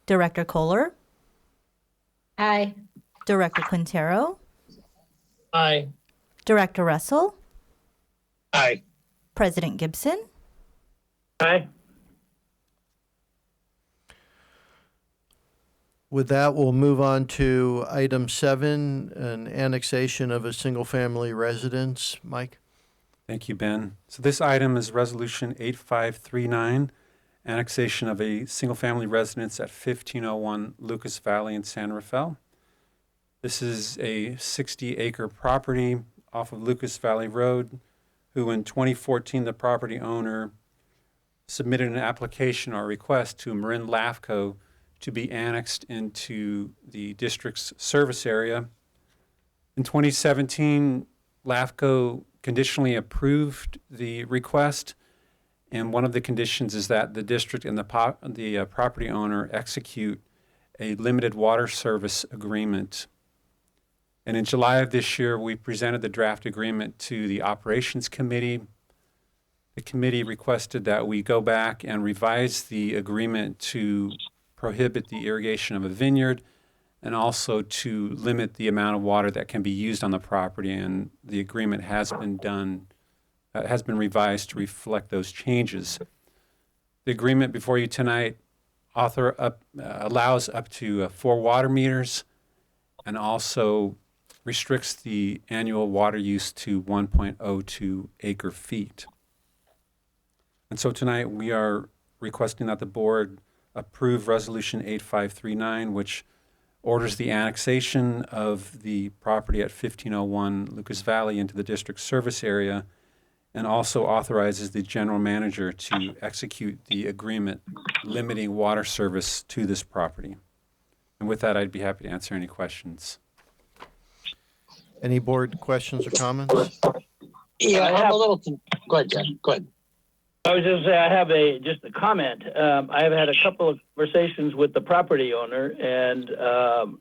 Director Kohler, Aye. Director Quintero, Aye. Director Russell, Aye. President Gibson. Aye. With that, we'll move on to item 7, an annexation of a single-family residence. Mike? Thank you, Ben. So this item is Resolution 8539, annexation of a single-family residence at 1501 Lucas Valley in San Rafael. This is a 60-acre property off of Lucas Valley Road, who in 2014, the property owner submitted an application or request to Marin LAFCO to be annexed into the district's service area. In 2017, LAFCO conditionally approved the request, and one of the conditions is that the district and the property owner execute a limited water service agreement. And in July of this year, we presented the draft agreement to the Operations Committee. The committee requested that we go back and revise the agreement to prohibit the irrigation of a vineyard and also to limit the amount of water that can be used on the property. And the agreement has been revised to reflect those changes. The agreement before you tonight allows up to 4 water meters and also restricts the annual water use to 1.02 acre feet. And so tonight we are requesting that the board approve Resolution 8539, which orders the annexation of the property at 1501 Lucas Valley into the district service area, and also authorizes the general manager to execute the agreement limiting water service to this property. And with that, I'd be happy to answer any questions. Any board questions or comments? Yeah, I'm a little, go ahead, Jen, go ahead. I was just say I have just a comment. I have had a couple of conversations with the property owner, and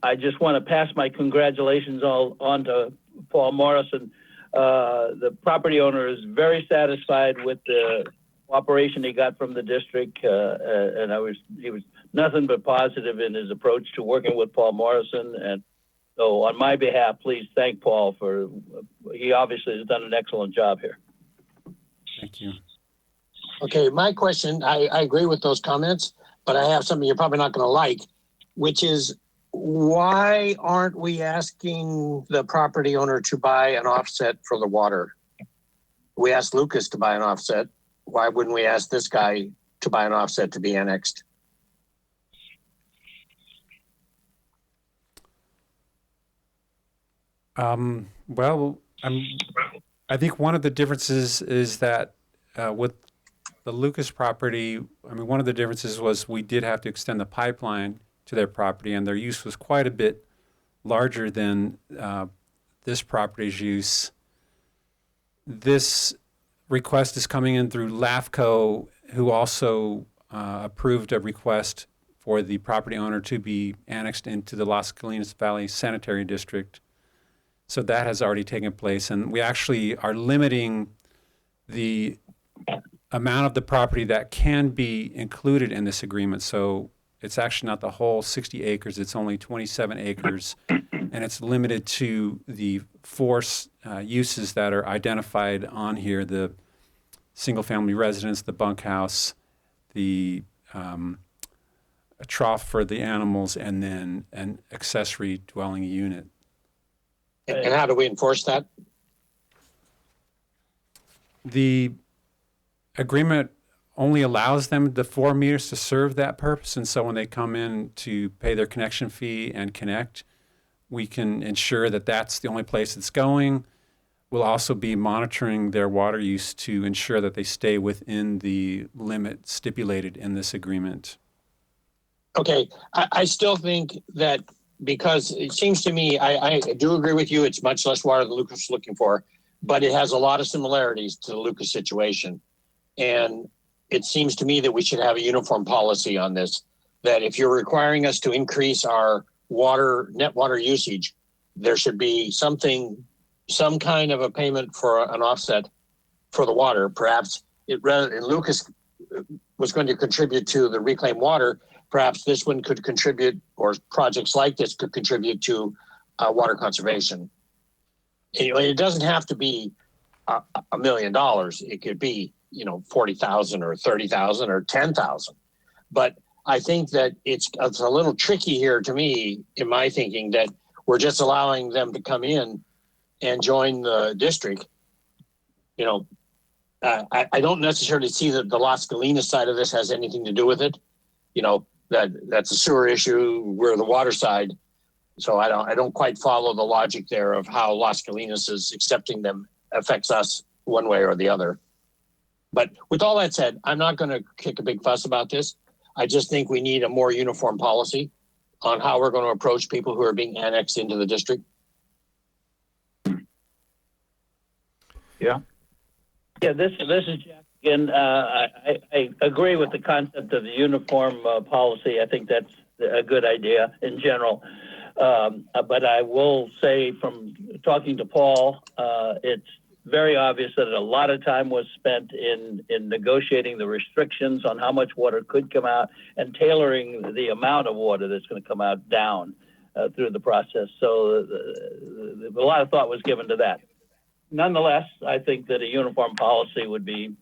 I just want to pass my congratulations on to Paul Morrison. The property owner is very satisfied with the cooperation he got from the district, and he was nothing but positive in his approach to working with Paul Morrison. And so, on my behalf, please thank Paul he obviously has done an excellent job here. Thank you. Okay, my question, I agree with those comments, but I have something you're probably not going to like, which is why aren't we asking the property owner to buy an offset for the water? We asked Lucas to buy an offset. Why wouldn't we ask this guy to buy an offset to be annexed? I think one of the differences is that with the Lucas property, one of the differences was we did have to extend the pipeline to their property, and their use was quite a bit larger than this property's use. This request is coming in through LAFCO, who also approved a request for the property owner to be annexed into the Las Colinas Valley Sanitary District. So that has already taken place, and we actually are limiting the amount of the property that can be included in this agreement. So it's actually not the whole 60 acres, it's only 27 acres, and it's limited to the 4 uses that are identified on here: the single-family residence, the bunkhouse, the a trough for the animals, and then an accessory dwelling unit. And how do we enforce that? The agreement only allows them the 4 meters to serve that purpose, and so when they come in to pay their connection fee and connect, we can ensure that that's the only place it's going. We'll also be monitoring their water use to ensure that they stay within the limit stipulated in this agreement. Okay, I still think that, because it seems to me, I do agree with you, it's much less water than Lucas is looking for, but it has a lot of similarities to the Lucas situation. And it seems to me that we should have a uniform policy on this, that if you're requiring us to increase our net water usage, there should be some kind of a payment for an offset for the water. Perhaps Lucas was going to contribute to the reclaimed water. Perhaps this one could contribute, or projects like this could contribute to water conservation. It doesn't have to be $1 million. It could be, 40,000 or 30,000 or 10,000. But I think that it's a little tricky here to me, in my thinking, that we're just allowing them to come in and join the district. I don't necessarily see that the Las Colinas side of this has anything to do with it. That's a sewer issue. We're the water side. So I don't quite follow the logic there of how Las Colinas is accepting them affects us one way or the other. But with all that said, I'm not going to kick a big fuss about this. I just think we need a more uniform policy on how we're going to approach people who are being annexed into the district. Yeah, this is Jack again. I agree with the concept of the uniform policy. I think that's a good idea in general. But I will say from talking to Paul, it's very obvious that a lot of time was spent in negotiating the restrictions on how much water could come out and tailoring the amount of water that's going to come out down through the process. So a lot of thought was given to that. Nonetheless, I think that a uniform policy would be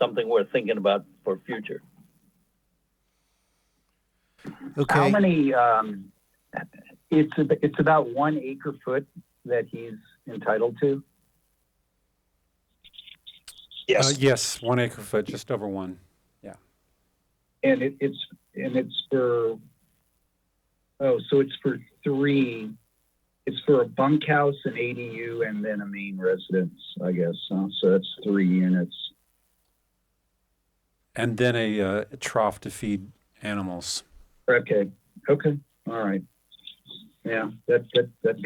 something worth thinking about for future. Okay. How many, it's about 1 acre foot that he's entitled to? Yes. Yes, 1 acre foot, just over one. Yeah. And it's for, so it's for 3, it's for a bunkhouse, an ADU, and then a main residence, I guess. So that's 3 units. And then a trough to feed animals. Okay. All right. Yeah, that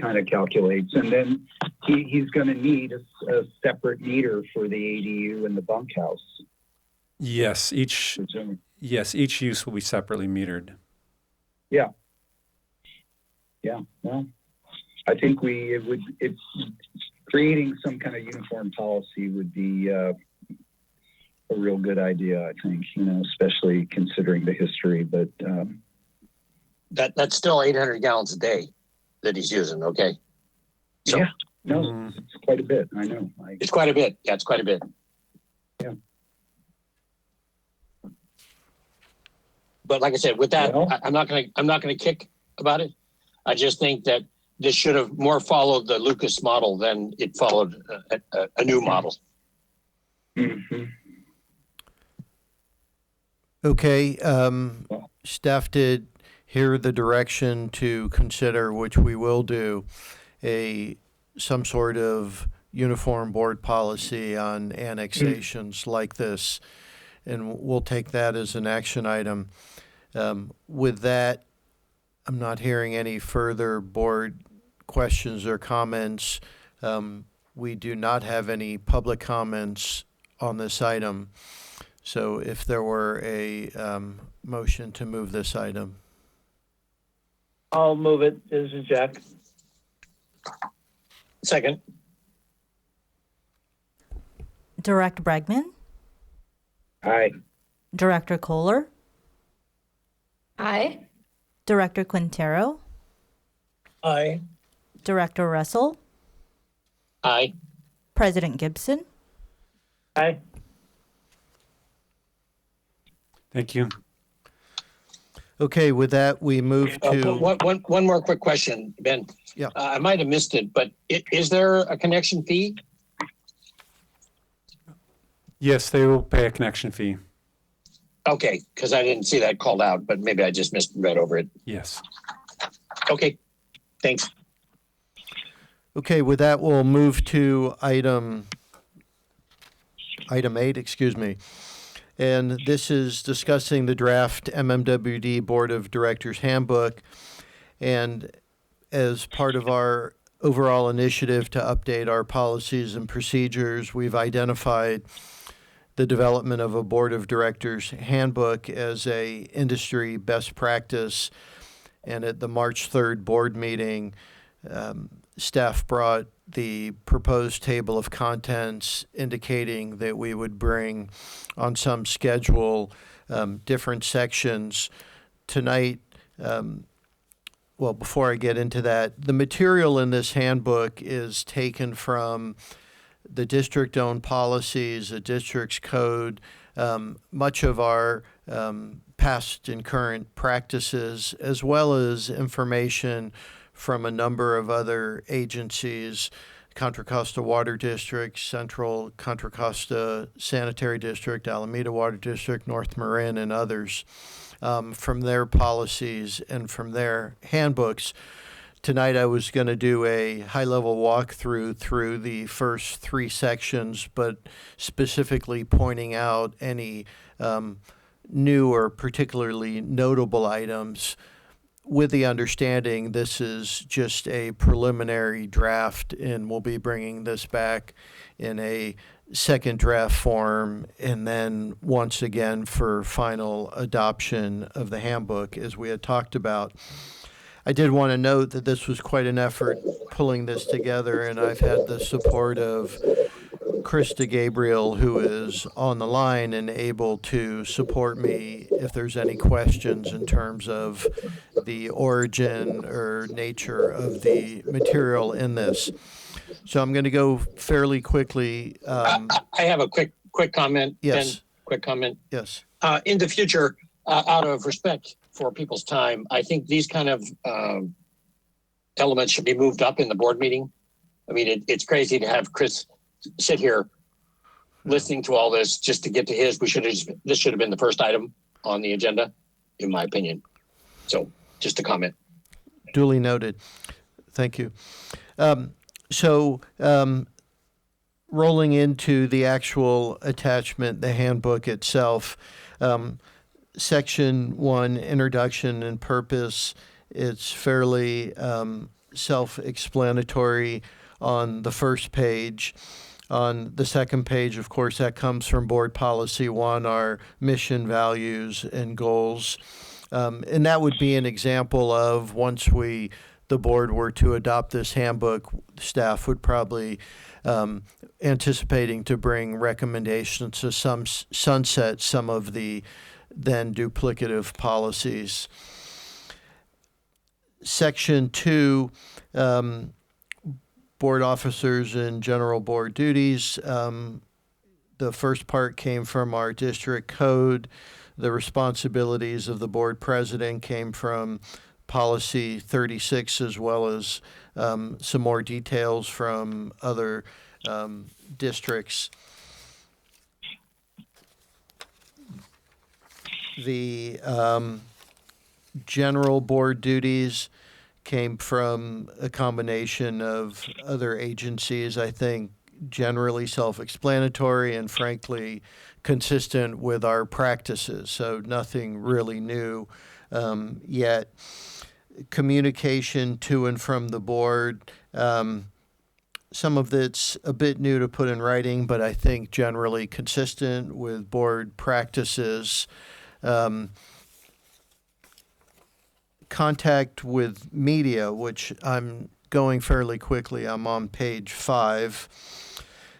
kind of calculates. And then he's going to need a separate meter for the ADU and the bunkhouse. Yes, each use will be separately metered. Yeah. Well, I think it's creating some kind of uniform policy would be a real good idea, I think, especially considering the history, but That's still 800 gallons a day that he's using. Okay. So, yeah, no, it's quite a bit. I know. It's quite a bit. Yeah, it's quite a bit. Yeah. But like I said, with that, Well, I'm not gonna kick about it. I just think that this should have more followed the Lucas model than it followed a new model. mhm. Okay, staff did hear the direction to consider, which we will do, some sort of uniform board policy on annexations like this, and we'll take that as an action item. With that, I'm not hearing any further board questions or comments. We do not have any public comments on this item. So if there were a motion to move this item. I'll move it. This is Jack. Second. Director Bregman, Aye. Director Kohler, Aye. Director Quintero, Aye. Director Russell, Aye. President Gibson. Aye. Thank you. Okay, with that, we move to. One more quick question, Ben. Yeah. I might have missed it, but is there a connection fee? Yes, they will pay a connection fee. Okay, because I didn't see that called out, but maybe I just read over it. Yes. Okay, thanks. Okay, with that, we'll move to item 8, excuse me. And this is discussing the draft MMWD Board of Directors Handbook. And as part of our overall initiative to update our policies and procedures, we've identified the development of a Board of Directors Handbook as a industry best practice. And at the March 3rd board meeting, staff brought the proposed table of contents indicating that we would bring on some schedule different sections. Tonight, well, before I get into that, the material in this handbook is taken from the district-owned policies, the district's code, much of our past and current practices, as well as information from a number of other agencies, Contra Costa Water District, Central Contra Costa Sanitary District, Alameda Water District, North Marin, and others, from their policies and from their handbooks Tonight I was going to do a high-level walkthrough through the first three sections, but specifically pointing out any new or particularly notable items, with the understanding this is just a preliminary draft, and we'll be bringing this back in a second draft form, and then once again for final adoption of the handbook, as we had talked about. I did want to note that this was quite an effort pulling this together, and I've had the support of Krista Gabriel, who is on the line and able to support me if there's any questions in terms of the origin or nature of the material in this. So I'm going to go fairly quickly. I have a quick comment. Yes. Ben, quick comment. Yes. In the future, out of respect for people's time, I think these kind of elements should be moved up in the board meeting. I mean, it's crazy to have Chris sit here listening to all this just to get to his. This should have been the first item on the agenda, in my opinion. So just a comment. Duly noted. Thank you. Rolling into the actual attachment, the handbook itself, Section 1, Introduction and Purpose, it's fairly self-explanatory on the first page. On the second page, of course, that comes from Board Policy 1, our mission, values, and goals. And that would be an example of once the board were to adopt this handbook, staff would probably anticipating to bring recommendations to sunset some of the then duplicative policies. Section 2, board officers and general board duties. The first part came from our district code. The responsibilities of the board president came from policy 36, as well as some more details from other districts. The general board duties came from a combination of other agencies, I think generally self-explanatory and frankly consistent with our practices, so nothing really new yet. Communication to and from the board, some of it's a bit new to put in writing, but I think generally consistent with board practices. Contact with media, which I'm going fairly quickly. I'm on page 5.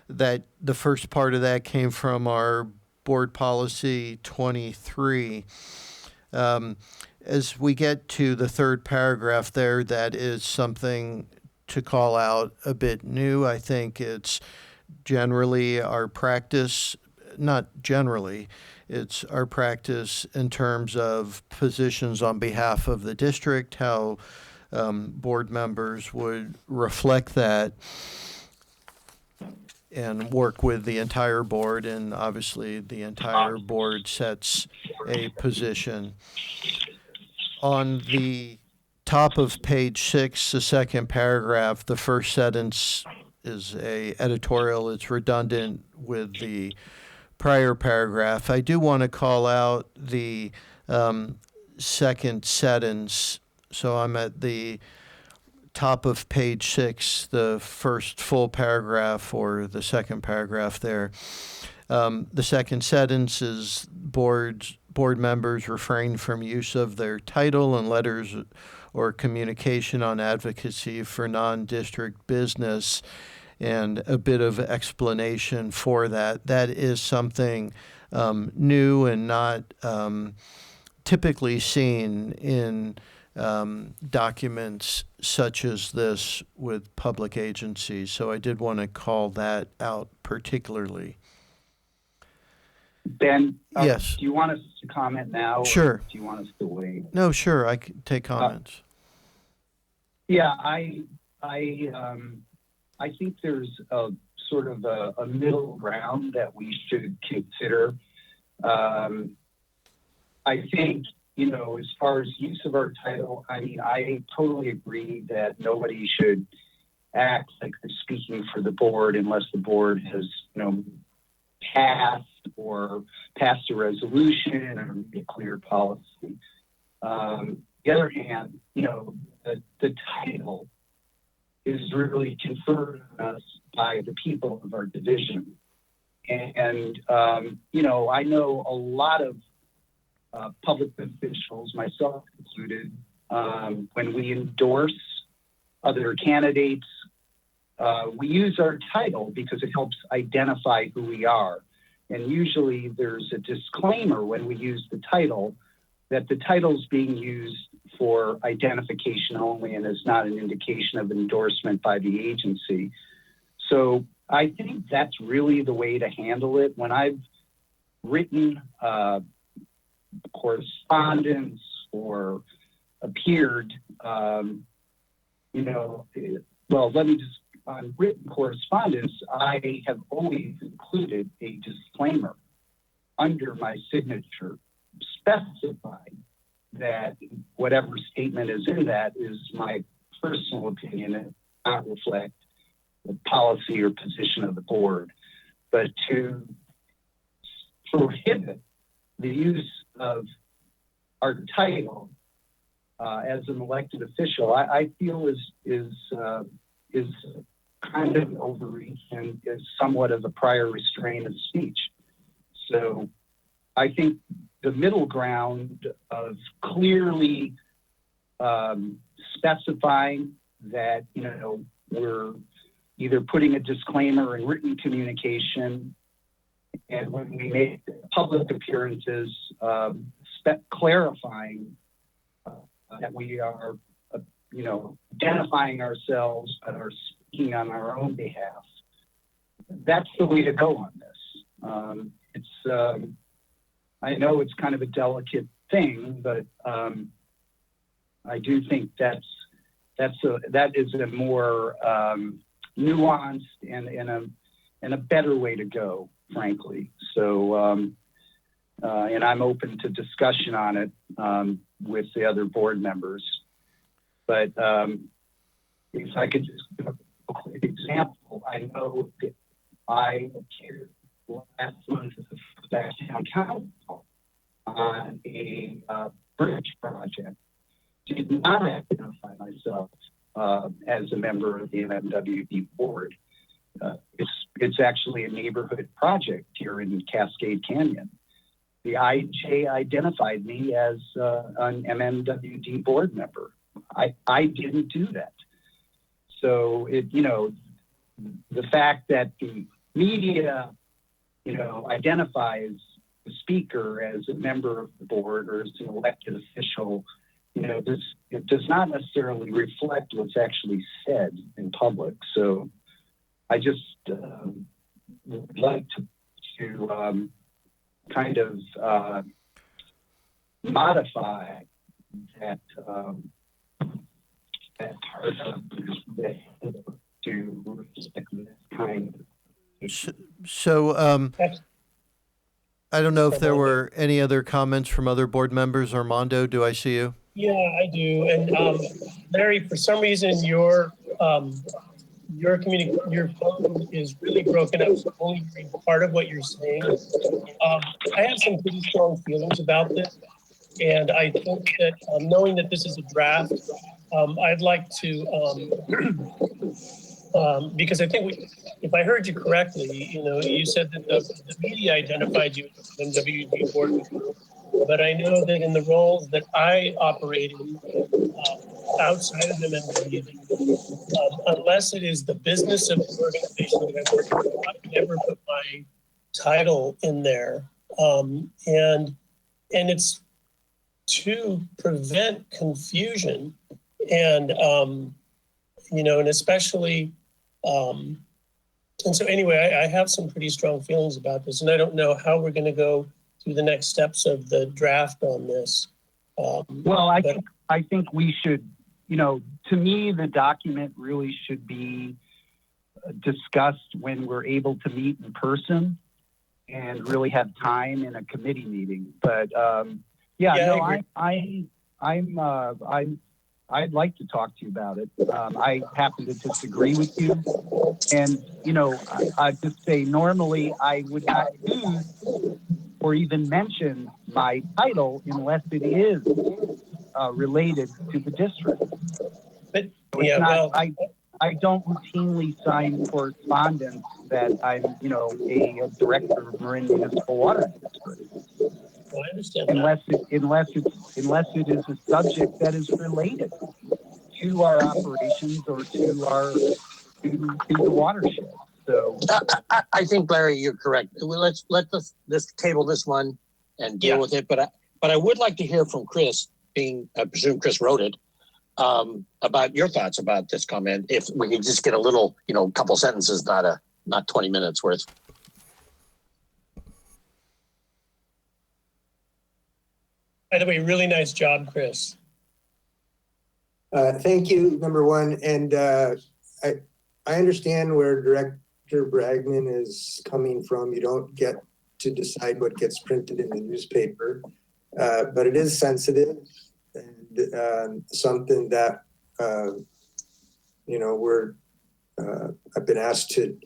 That the first part of that came from our board policy 23. As we get to the third paragraph there, that is something to call out a bit new. I think it's generally our practice, not generally, it's our practice in terms of positions on behalf of the district, how board members would reflect that and work with the entire board, and obviously the entire board sets a position. On the top of page 6, the second paragraph, the first sentence is a editorial. It's redundant with the prior paragraph. I do want to call out the second sentence. So I'm at the top of page 6, the first full paragraph or the second paragraph there. The second sentence is board members refrain from use of their title and letters or communication on advocacy for non-district business, and a bit of explanation for that. That is something new and not typically seen in documents such as this with public agencies. So I did want to call that out particularly. Ben, yes. Do you want us to comment now? Sure. Or do you want us to wait? No, sure. I can take comments. Yeah, I think there's a sort of a middle ground that we should consider. I think as far as use of our title, I mean, I totally agree that nobody should act like they're speaking for the board unless the board has, passed a resolution or made a clear policy. On the other hand, the title is really conferred on us by the people of our division. And I know a lot of public officials, myself included, when we endorse other candidates, we use our title because it helps identify who we are. And usually there's a disclaimer when we use the title that the title is being used for identification only and is not an indication of endorsement by the agency. So I think that's really the way to handle it. When I've written correspondence or appeared, on written correspondence, I have always included a disclaimer under my signature specifying that whatever statement is in that is my personal opinion and not reflect the policy or position of the board. But to prohibit the use of our title as an elected official, I feel is kind of overreach and is somewhat of a prior restraint of speech. So I think the middle ground of clearly specifying that, we're either putting a disclaimer in written communication, and when we make public appearances, clarifying that we are, identifying ourselves but are speaking on our own behalf. That's the way to go on this. I know it's kind of a delicate thing, but I do think that is a more nuanced and a better way to go, frankly. So, and I'm open to discussion on it with the other board members. But if I could just give a quick example, I know that I appeared last month at the Town Council on a bridge project. Did not identify myself as a member of the MMWD board. It's actually a neighborhood project here in Cascade Canyon. The IJ identified me as an MMWD board member. I didn't do that. So the fact that the media, identifies the speaker as a member of the board or as an elected official, it does not necessarily reflect what's actually said in public. So I just would like to kind of modify that part of the to respect this kind of. So I don't know if there were any other comments from other board members. Armando, do I see you? Yeah, I do. And Larry, for some reason, your phone is really broken up. So only hearing part of what you're saying. I have some pretty strong feelings about this, and I think that knowing that this is a draft, I'd like to. Because I think if I heard you correctly, you said that the media identified you as an MWD board member, but I know that in the roles that I operate in outside of the MMWD, unless it is the business of the organization that I work with, I've never put my title in there, and it's to prevent confusion and and especially. And so anyway, I have some pretty strong feelings about this, and I don't know how we're going to go through the next steps of the draft on this. Well, I think we should, to me, the document really should be discussed when we're able to meet in person and really have time in a committee meeting. But Yeah, Yeah, no, I I'd like to talk to you about it. I happen to disagree with you. And, I just say normally I would not use or even mention my title unless it is related to the district. but So yeah, it's not, well, I don't routinely sign correspondence that I'm, a director of Marin Municipal Water District. I understand that. Unless it is a subject that is related to our operations or to the watershed. So I think, Larry, you're correct. Well, let's table this one and deal Yeah. with it. But I would like to hear from Chris, I presume Chris wrote it, about your thoughts about this comment. If we could just get a little, couple sentences, not 20 minutes worth. By the way, really nice job, Chris. Thank you, number one. And I understand where Director Bragman is coming from. You don't get to decide what gets printed in the newspaper, but it is sensitive and something that, I've been asked to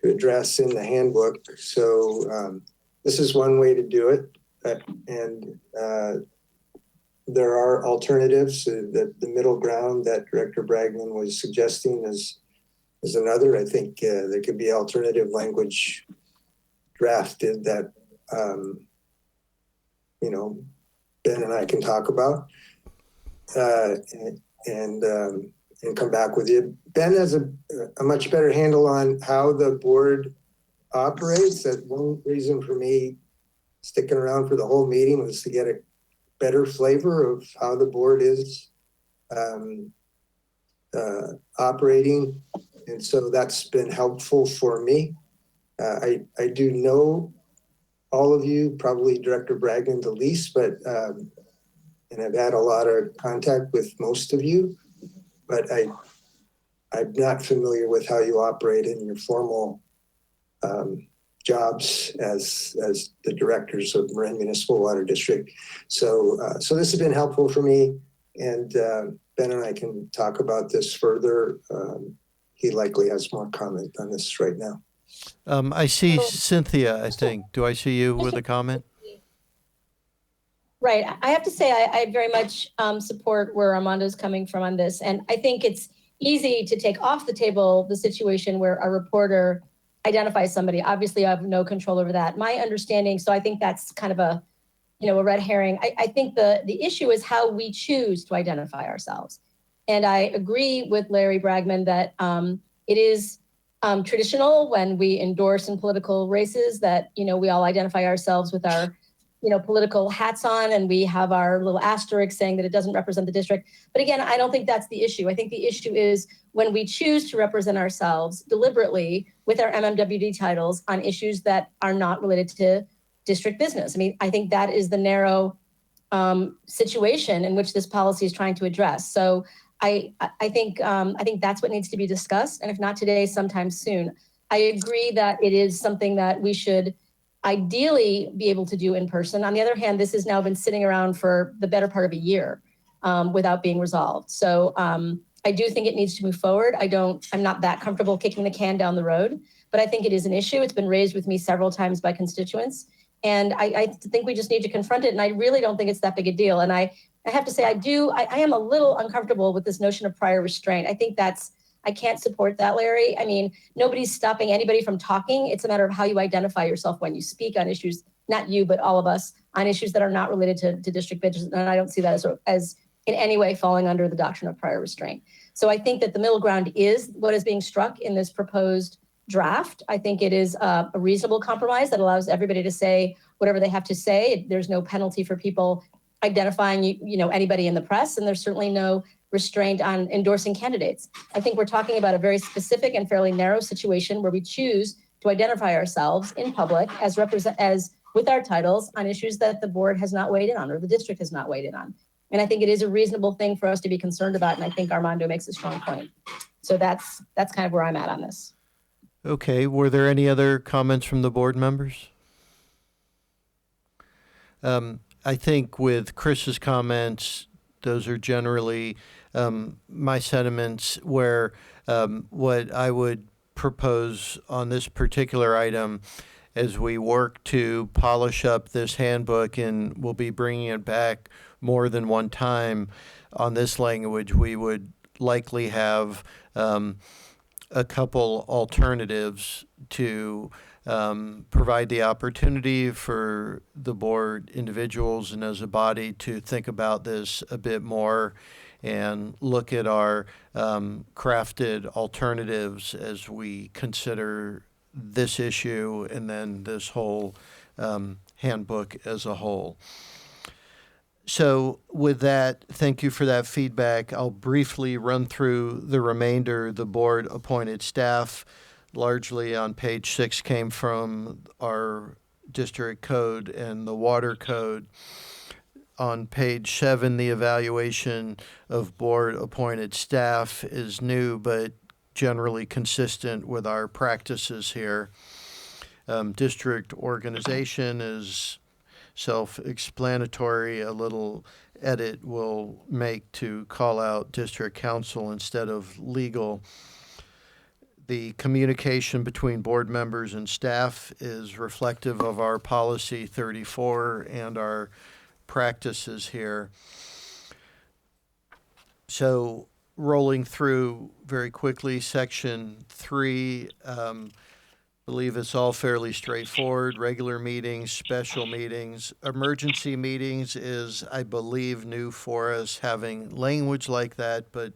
address in the handbook. So this is one way to do it. And there are alternatives. The middle ground that Director Bragman was suggesting is another. I think there could be alternative language drafted that Ben and I can talk about and come back with you. Ben has a much better handle on how the board operates. That one reason for me sticking around for the whole meeting was to get a better flavor of how the board is operating. And so that's been helpful for me. I do know all of you, probably Director Bragman the least, but and I've had a lot of contact with most of you, but I'm not familiar with how you operate in your formal jobs as the directors of Marin Municipal Water District. So this has been helpful for me, and Ben and I can talk about this further. He likely has more comment on this right now. I see Cynthia, I think. Do I see you with a comment? Right. I have to say, I very much support where Armando's coming from on this. And I think it's easy to take off the table the situation where a reporter identifies somebody. Obviously, I have no control over that. My understanding, so I think that's kind of a red herring. I think the issue is how we choose to identify ourselves. And I agree with Larry Bragman that it is traditional when we endorse in political races that, we all identify ourselves with our political hats on, and we have our little asterisk saying that it doesn't represent the district. But again, I don't think that's the issue. I think the issue is when we choose to represent ourselves deliberately with our MMWD titles on issues that are not related to district business. I mean, I think that is the narrow situation in which this policy is trying to address. So I think that's what needs to be discussed. And if not today, sometime soon. I agree that it is something that we should ideally be able to do in person. On the other hand, this has now been sitting around for the better part of a year without being resolved. So I do think it needs to move forward. I'm not that comfortable kicking the can down the road, but I think it is an issue. It's been raised with me several times by constituents. And I think we just need to confront it. And I really don't think it's that big a deal. And I have to say, I am a little uncomfortable with this notion of prior restraint. I think I can't support that, Larry. I mean, nobody's stopping anybody from talking. It's a matter of how you identify yourself when you speak on issues, not you, but all of us, on issues that are not related to district business. And I don't see that as in any way falling under the doctrine of prior restraint. So I think that the middle ground is what is being struck in this proposed draft. I think it is a reasonable compromise that allows everybody to say whatever they have to say. There's no penalty for people identifying, anybody in the press, and there's certainly no restraint on endorsing candidates. I think we're talking about a very specific and fairly narrow situation where we choose to identify ourselves in public as with our titles on issues that the board has not weighed in on or the district has not weighed in on. And I think it is a reasonable thing for us to be concerned about. And I think Armando makes a strong point. So that's kind of where I'm at on this. Okay. Were there any other comments from the board members? I think with Chris's comments, those are generally my sentiments, where what I would propose on this particular item as we work to polish up this handbook, and we'll be bringing it back more than one time on this language, we would likely have a couple alternatives to provide the opportunity for the board individuals and as a body to think about this a bit more and look at our crafted alternatives as we consider this issue and then this whole handbook as a whole. So with that, thank you for that feedback. I'll briefly run through the remainder. The board appointed staff, largely on page 6, came from our district code and the water code. On page 7, the evaluation of board appointed staff is new, but generally consistent with our practices here. District organization is self-explanatory. A little edit we'll make to call out district council instead of legal. The communication between board members and staff is reflective of our policy 34 and our practices here. So rolling through very quickly, section 3, believe it's all fairly straightforward. Regular meetings, special meetings. Emergency meetings is, I believe, new for us, having language like that, but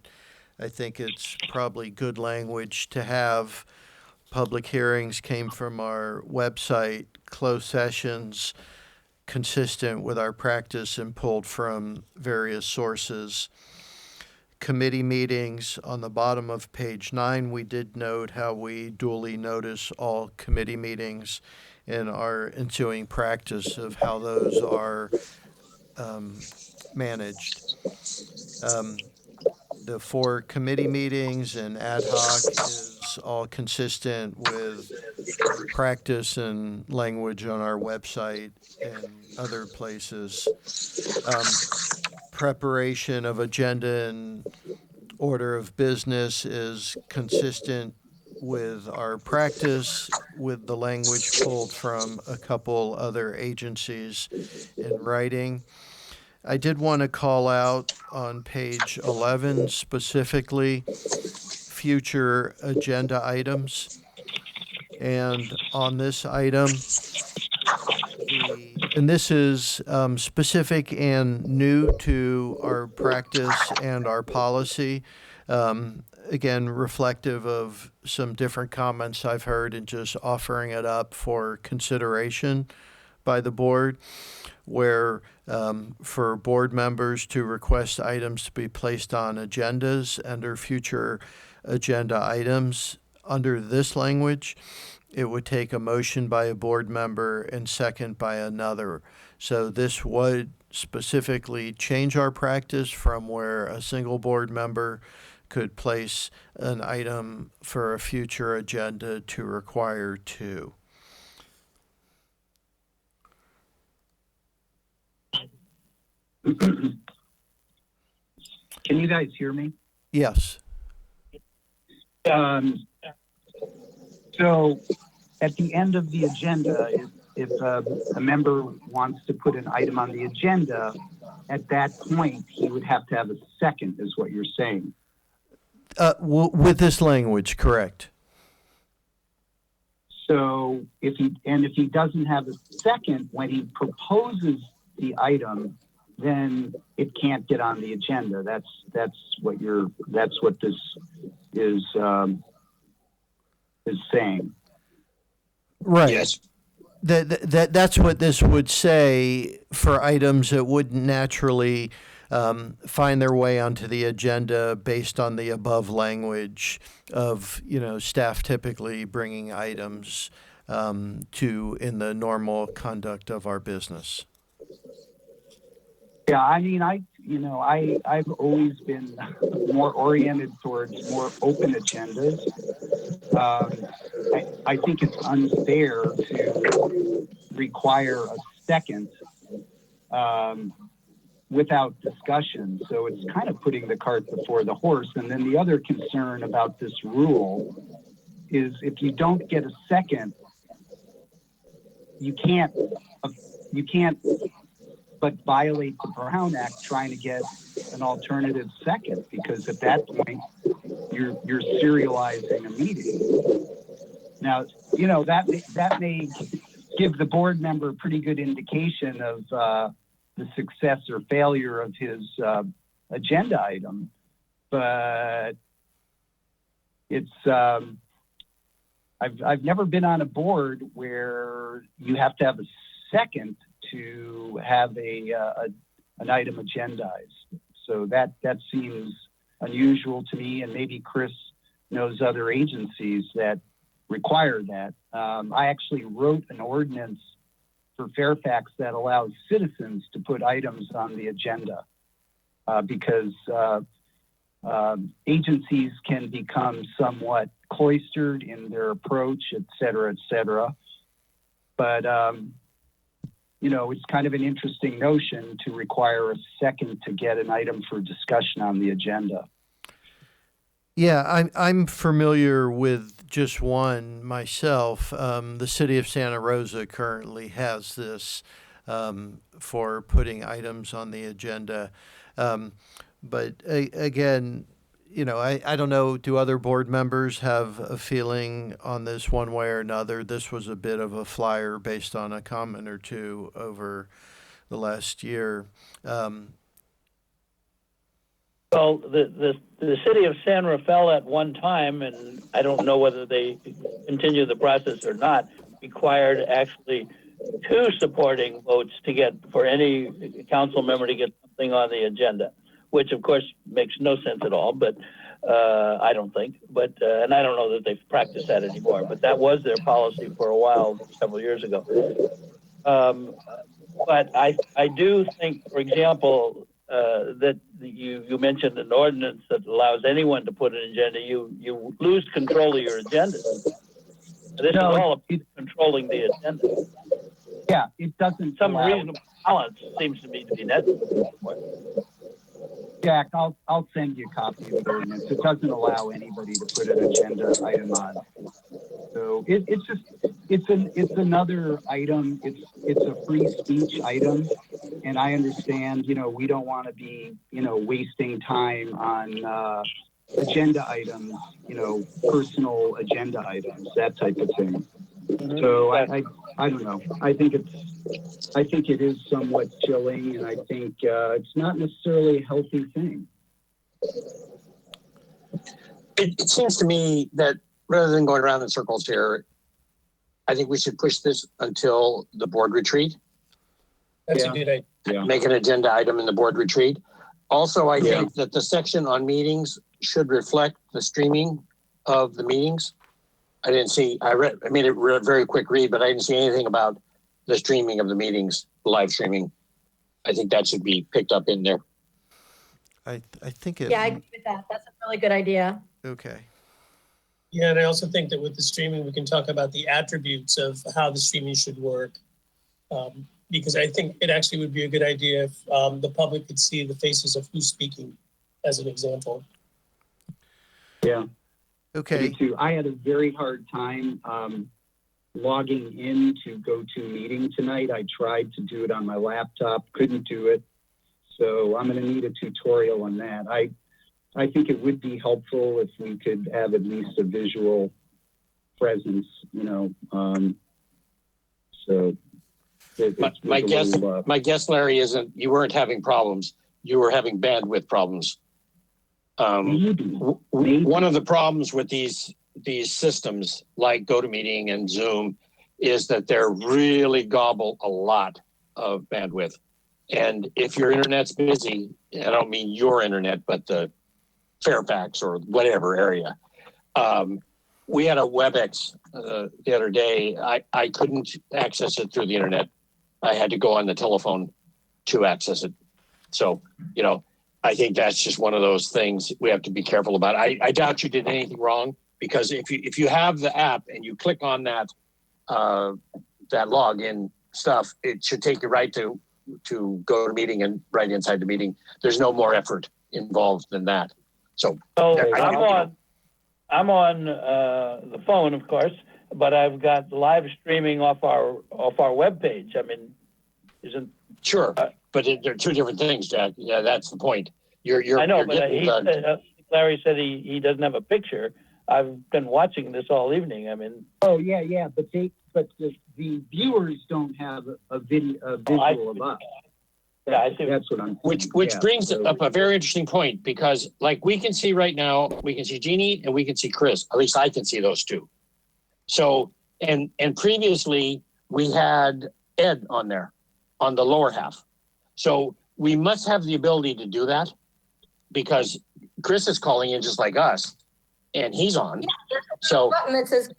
I think it's probably good language to have. Public hearings came from our website. Closed sessions, consistent with our practice and pulled from various sources. Committee meetings, on the bottom of page 9, we did note how we duly notice all committee meetings and our ensuing practice of how those are managed. The 4 committee meetings and ad hoc is all consistent with practice and language on our website and other places. Preparation of agenda and order of business is consistent with our practice, with the language pulled from a couple other agencies in writing. I did want to call out on page 11 specifically future agenda items. And on this item, and this is specific and new to our practice and our policy. Again, reflective of some different comments I've heard and just offering it up for consideration by the board, where for board members to request items to be placed on agendas under future agenda items under this language, it would take a motion by a board member and second by another. So this would specifically change our practice from where a single board member could place an item for a future agenda to require 2. Can you guys hear me? Yes. So at the end of the agenda, if a member wants to put an item on the agenda, at that point, he would have to have a second, is what you're saying. With this language, correct. So if he doesn't have a second when he proposes the item, then it can't get on the agenda. That's what this is saying. Right. Yes. That's what this would say for items that wouldn't naturally find their way onto the agenda based on the above language of, staff typically bringing items to in the normal conduct of our business. Yeah, I mean, I've always been more oriented towards more open agendas. I think it's unfair to require a second without discussion. So it's kind of putting the cart before the horse. And then the other concern about this rule is if you don't get a second, you can't but violate the Brown Act trying to get an alternative second, because at that point you're serializing a meeting. Now, you know, that may give the board member a pretty good indication of the success or failure of his agenda item, but it's I've never been on a board where you have to have a second to have an item agendized. So that seems unusual to me, and maybe Chris knows other agencies that require that. I actually wrote an ordinance for Fairfax that allows citizens to put items on the agenda because agencies can become somewhat cloistered in their approach, et cetera, But, you know, it's kind of an interesting notion to require a second to get an item for discussion on the agenda. Yeah, I'm familiar with just one myself. The city of Santa Rosa currently has this for putting items on the agenda. But again, you know, I don't know, do other board members have a feeling on this one way or another? This was a bit of a flyer based on a comment or two over the last year. Well, the city of San Rafael at one time, and I don't know whether they continue the process or not, required actually 2 supporting votes to get, for any council member to get something on the agenda, which of course makes no sense at all, but I don't think, but, and I don't know that they've practiced that anymore, but that was their policy for a while, several years ago. But I do think, for example, that you mentioned an ordinance that allows anyone to put an agenda, you lose control of your agenda. This is all about controlling the agenda. Yeah, it doesn't. Some reasonable balance seems to me to be necessary. Jack, I'll send you a copy of the ordinance. It doesn't allow anybody to put an agenda item on. So it's another item. It's a free speech item, and I understand. You know, we don't want to be wasting time on agenda items. You know, personal agenda items, that type of thing. Mm-hmm. So I don't know. I think it is somewhat chilling, and I think it's not necessarily a healthy thing. It seems to me that rather than going around in circles here, I think we should push this until the board retreat. That's a good idea. Yeah. Make an agenda item in the board retreat. Also, I think that the section on meetings should reflect the streaming of the meetings. I made it a very quick read, but I didn't see anything about the streaming of the meetings, live streaming. I think that should be picked up in there. I think it. Yeah, I agree with that. That's a really good idea. Okay. Yeah, and I also think that with the streaming, we can talk about the attributes of how the streaming should work. Because I think it actually would be a good idea if the public could see the faces of who's speaking, as an example. Yeah. Okay. Me too. I had a very hard time logging in to GoToMeeting tonight. I tried to do it on my laptop, couldn't do it. So I'm going to need a tutorial on that. I think it would be helpful if we could have at least a visual presence, so my guess, Larry, isn't you weren't having problems. You were having bandwidth problems. One of the problems with these systems like GoToMeeting and Zoom is that they're really gobble a lot of bandwidth. And if your internet's busy, I don't mean your internet, but the Fairfax or whatever area. We had a WebEx the other day. I couldn't access it through the internet. I had to go on the telephone to access it. So, I think that's just one of those things we have to be careful about. I doubt you did anything wrong, because if you have the app and you click on that login stuff, it should take you right to to go to a meeting and write inside the meeting. There's no more effort involved than that. So I'm on the phone, of course, but I've got live streaming off our webpage. I mean, isn't sure, but they're two different things, Jack. Yeah, that's the point. I know, you're but getting Larry said he doesn't have a picture. I've been watching this all evening. I mean, Oh, yeah, but the viewers don't have a visual of us. yeah, I see. That's what I'm. which yeah, brings so- up a very interesting point, because like we can see right now, we can see Jeannie and we can see Chris. At least I can see those two. So, and previously we had Ed on there on the lower half. So we must have the ability to do that, because Chris is calling in just like us and he's on. Yeah, So button that says,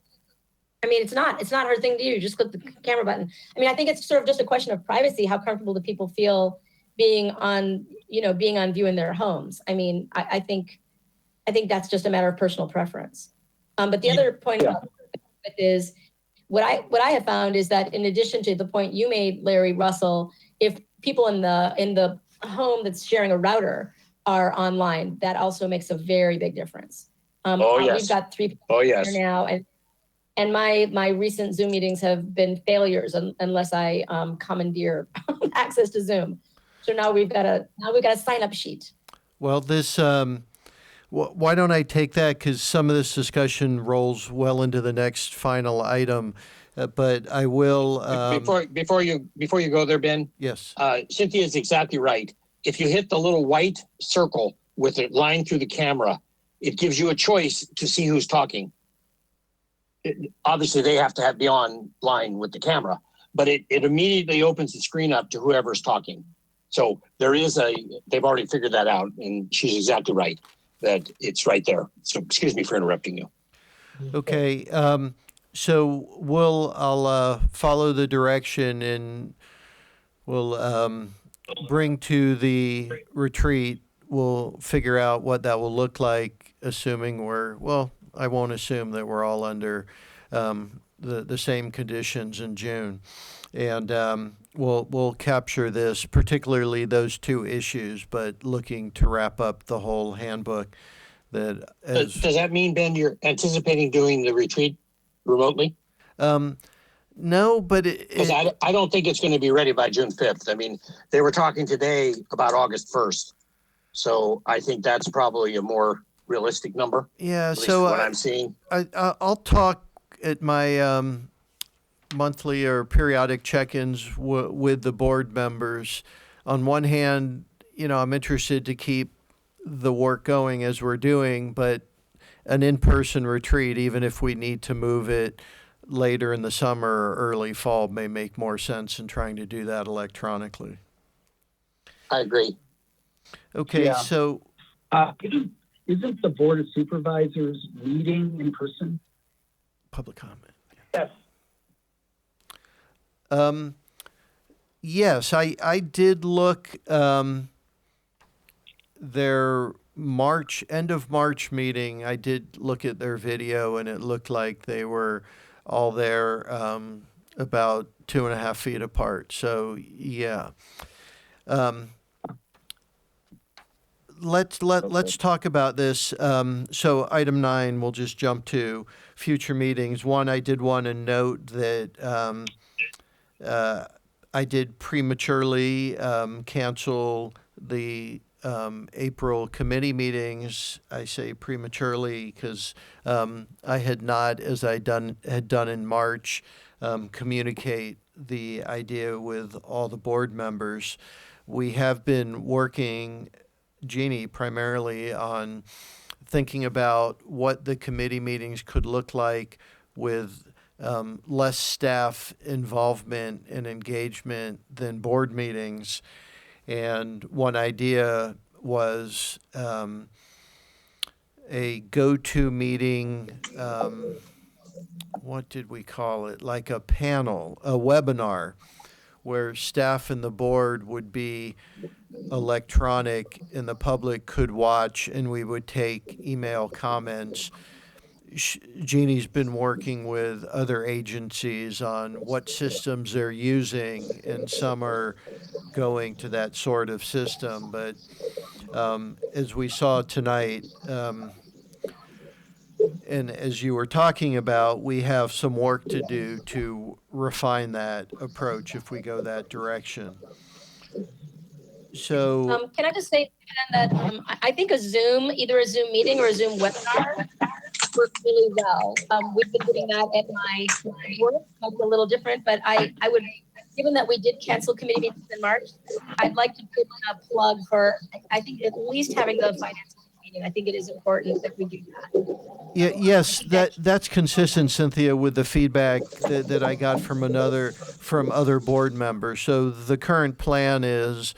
I mean, it's not a hard thing to do. Just click the camera button. I mean, I think it's sort of just a question of privacy. How comfortable do people feel being on view in their homes? I mean, I think that's just a matter of personal preference. But the other point about it is what I have found is that in addition to the point you made, Larry, Russell, if people in the home that's sharing a router are online, that also makes a very big difference. yes. We've got 3 people oh yes. here now, and my recent Zoom meetings have been failures unless I commandeer access to Zoom. So now we've got a sign up sheet. Well, this, why don't I take that? Because some of this discussion rolls well into the next final item. But I will. Before you go there, Ben. Yes. Cynthia is exactly right. If you hit the little white circle with a line through the camera, it gives you a choice to see who's talking. Obviously, they have to be online with the camera, but it immediately opens the screen up to whoever's talking. So they've already figured that out, and she's exactly right that it's right there. So excuse me for interrupting you. Okay. So I'll follow the direction, and we'll bring to the retreat. We'll figure out what that will look like, assuming I won't assume that we're all under the same conditions in June. And we'll capture this, particularly those two issues, but looking to wrap up the whole handbook. Does that mean, Ben, you're anticipating doing the retreat remotely? No, but because I don't think it's going to be ready by June 5th. I mean, they were talking today about August 1st. So I think that's probably a more realistic number. Yeah. At least So what I'm seeing. I'll talk at my monthly or periodic check-ins with the board members. On one hand, I'm interested to keep the work going as we're doing, but an in-person retreat, even if we need to move it later in the summer or early fall, may make more sense than trying to do that electronically. I agree. Okay, Yeah. so isn't the Board of Supervisors meeting in person? public comment. Yes. Yes, I did look their end of March meeting. I did look at their video, and it looked like they were all there about 2.5 feet apart. So yeah. Let's talk about this. So item 9, we'll just jump to future meetings. One, I did want to note that I did prematurely cancel the April committee meetings. I say prematurely because I had not, as I had done in March, communicate the idea with all the board members. We have been working, Jeannie, primarily on thinking about what the committee meetings could look like with less staff involvement and engagement than board meetings. And one idea was a go-to meeting, what did we call it? Like a panel, a webinar, where staff and the board would be electronic and the public could watch, and we would take email comments. Jeannie's been working with other agencies on what systems they're using, and some are going to that sort of system. But as we saw tonight, and as you were talking about, we have some work to do to refine that approach if we go that direction. So, Can I just say that I think either a Zoom meeting or a Zoom webinar works really well. We've been doing that at my work. Might be a little different, but I would, given that we did cancel committee meetings in March, I'd like to put a plug for, I think at least having the finance meeting. I think it is important that we do that. yeah, yes, that's consistent, Cynthia, with the feedback that I got from other board members. So the current plan is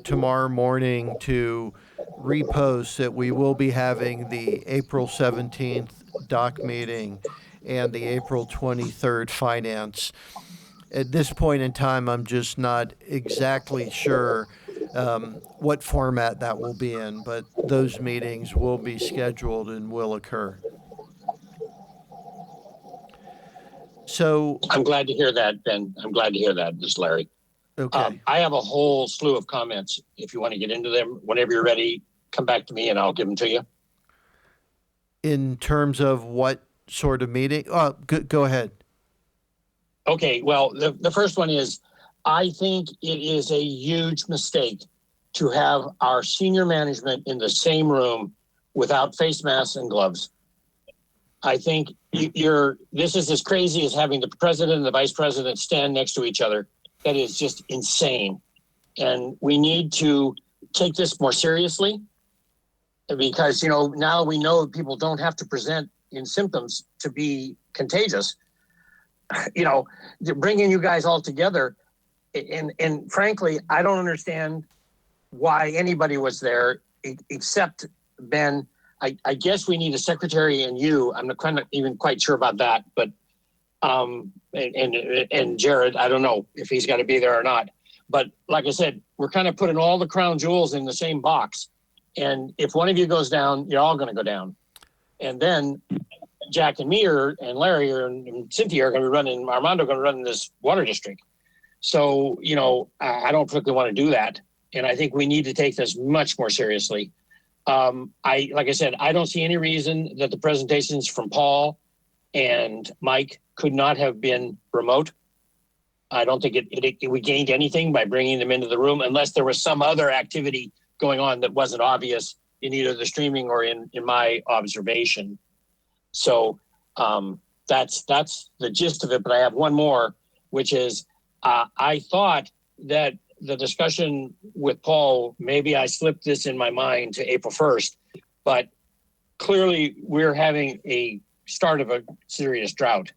tomorrow morning to repost that we will be having the April 17th doc meeting and the April 23rd finance. At this point in time, I'm just not exactly sure what format that will be in, but those meetings will be scheduled and will occur. So I'm glad to hear that, Ben. I'm glad to hear that, this Larry. okay. I have a whole slew of comments. If you want to get into them, whenever you're ready, come back to me and I'll give them to you. In terms of what sort of meeting? Go ahead. Okay, well, the first one is, I think it is a huge mistake to have our senior management in the same room without face masks and gloves. I think this is as crazy as having the president and the vice president stand next to each other. That is just insane. And we need to take this more seriously because, now we know people don't have to present in symptoms to be contagious. Bringing you guys all together. And frankly, I don't understand why anybody was there except Ben. I guess we need a secretary and you. I'm not even quite sure about that, but and Jared, I don't know if he's got to be there or not. But like I said, we're kind of putting all the crown jewels in the same box. And if one of you goes down, you're all going to go down. And then Jack and me and Larry and Cynthia are going to be running, Armando going to run this water district. So, I don't particularly want to do that. And I think we need to take this much more seriously. Like I said, I don't see any reason that the presentations from Paul and Mike could not have been remote. I don't think we gained anything by bringing them into the room unless there was some other activity going on that wasn't obvious in either the streaming or in my observation. So that's the gist of it. But I have one more, which is I thought that the discussion with Paul, maybe I slipped this in my mind to April 1st, but clearly we're having a start of a serious drought.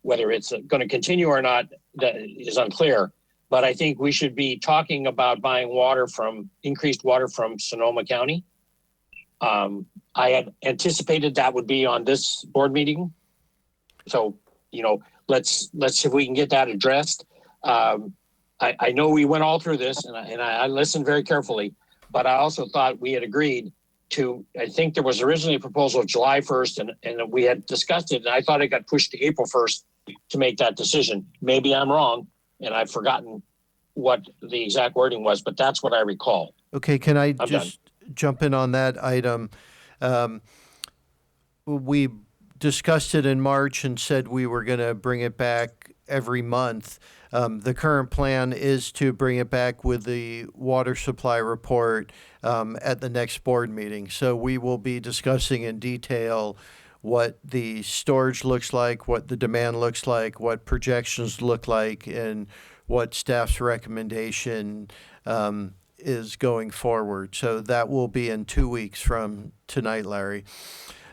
Whether it's going to continue or not that is unclear. But I think we should be talking about buying increased water from Sonoma County. I had anticipated that would be on this board meeting. So, let's see if we can get that addressed. I know we went all through this and I listened very carefully, but I also thought we had agreed to, I think there was originally a proposal of July 1st and we had discussed it. And I thought it got pushed to April 1st to make that decision. Maybe I'm wrong and I've forgotten what the exact wording was, but that's what I recall. Okay, can I I'm just jump in on that item? We discussed it in March and said we were going to bring it back every month. The current plan is to bring it back with the water supply report at the next board meeting. So we will be discussing in detail what the storage looks like, what the demand looks like, what projections look like, and what staff's recommendation is going forward. So that will be in 2 weeks from tonight, Larry.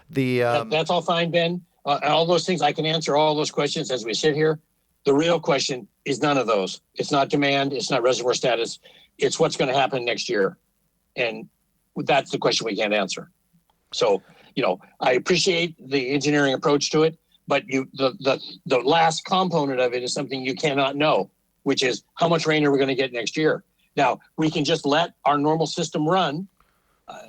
That's all fine, Ben. All those things, I can answer all those questions as we sit here. The real question is none of those. It's not demand. It's not reservoir status. It's what's going to happen next year. And that's the question we can't answer. So, I appreciate the engineering approach to it, but the last component of it is something you cannot know, which is how much rain are we going to get next year? Now, we can just let our normal system run,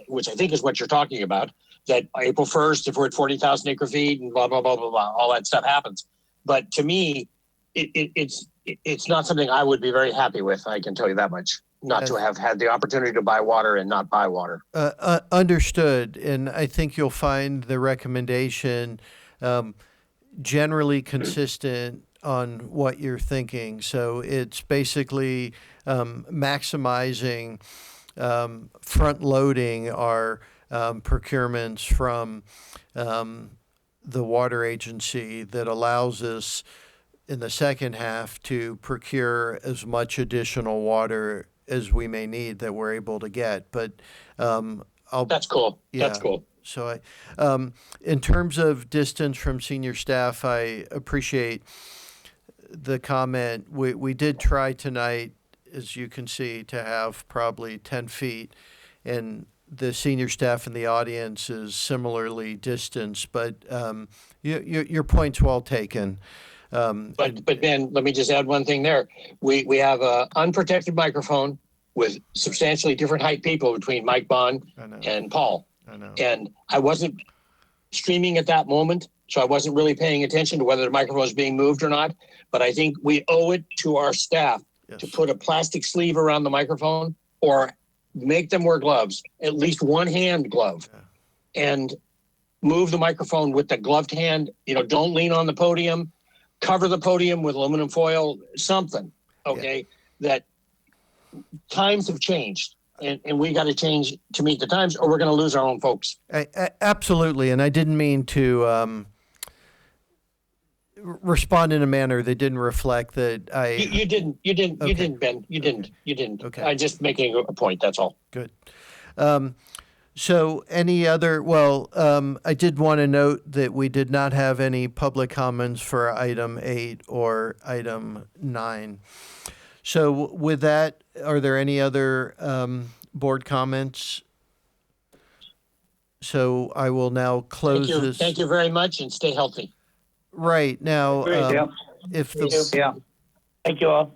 which I think is what you're talking about. that April 1st, if we're at 40,000 acre feet and blah, blah, blah, blah, blah, all that stuff happens. But to me, it's not something I would be very happy with. I can tell you that much. Not to have had the opportunity to buy water and not buy water. Understood. And I think you'll find the recommendation generally consistent on what you're thinking. So it's basically maximizing, front loading our procurements from the water agency that allows us in the second half to procure as much additional water as we may need that we're able to get. But that's cool. Yeah. That's cool. So in terms of distance from senior staff, I appreciate the comment. We did try tonight, as you can see, to have probably 10 feet, and the senior staff in the audience is similarly distanced, but your point's well taken. But Ben, let me just add one thing there. We have a unprotected microphone with substantially different height people between Mike Bond and Paul. I know. And I wasn't streaming at that moment, so I wasn't really paying attention to whether the microphone was being moved or not. But I think we owe it to our staff to put a plastic sleeve around the microphone or make them wear gloves, at least one hand glove, and move the microphone with the gloved hand. You know, don't lean on the podium. Cover the podium with aluminum foil, something, okay? That times have changed, and we got to change to meet the times, or we're going to lose our own folks. Absolutely, and I didn't mean to respond in a manner that didn't reflect that I... You didn't, Ben. You didn't. Okay. I'm just making a point, that's all. Good. So any other, I did want to note that we did not have any public comments for item 8 or item 9. So with that, are there any other board comments? So I will now close this. Thank you very much, and stay healthy. Right now, if the Thank you all.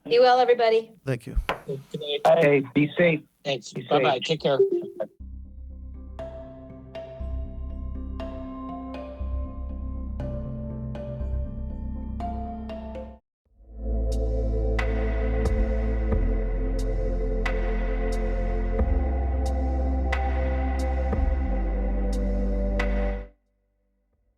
Be well, everybody. thank you. Hey, be safe. Thanks. Be safe. Bye-bye. Take care.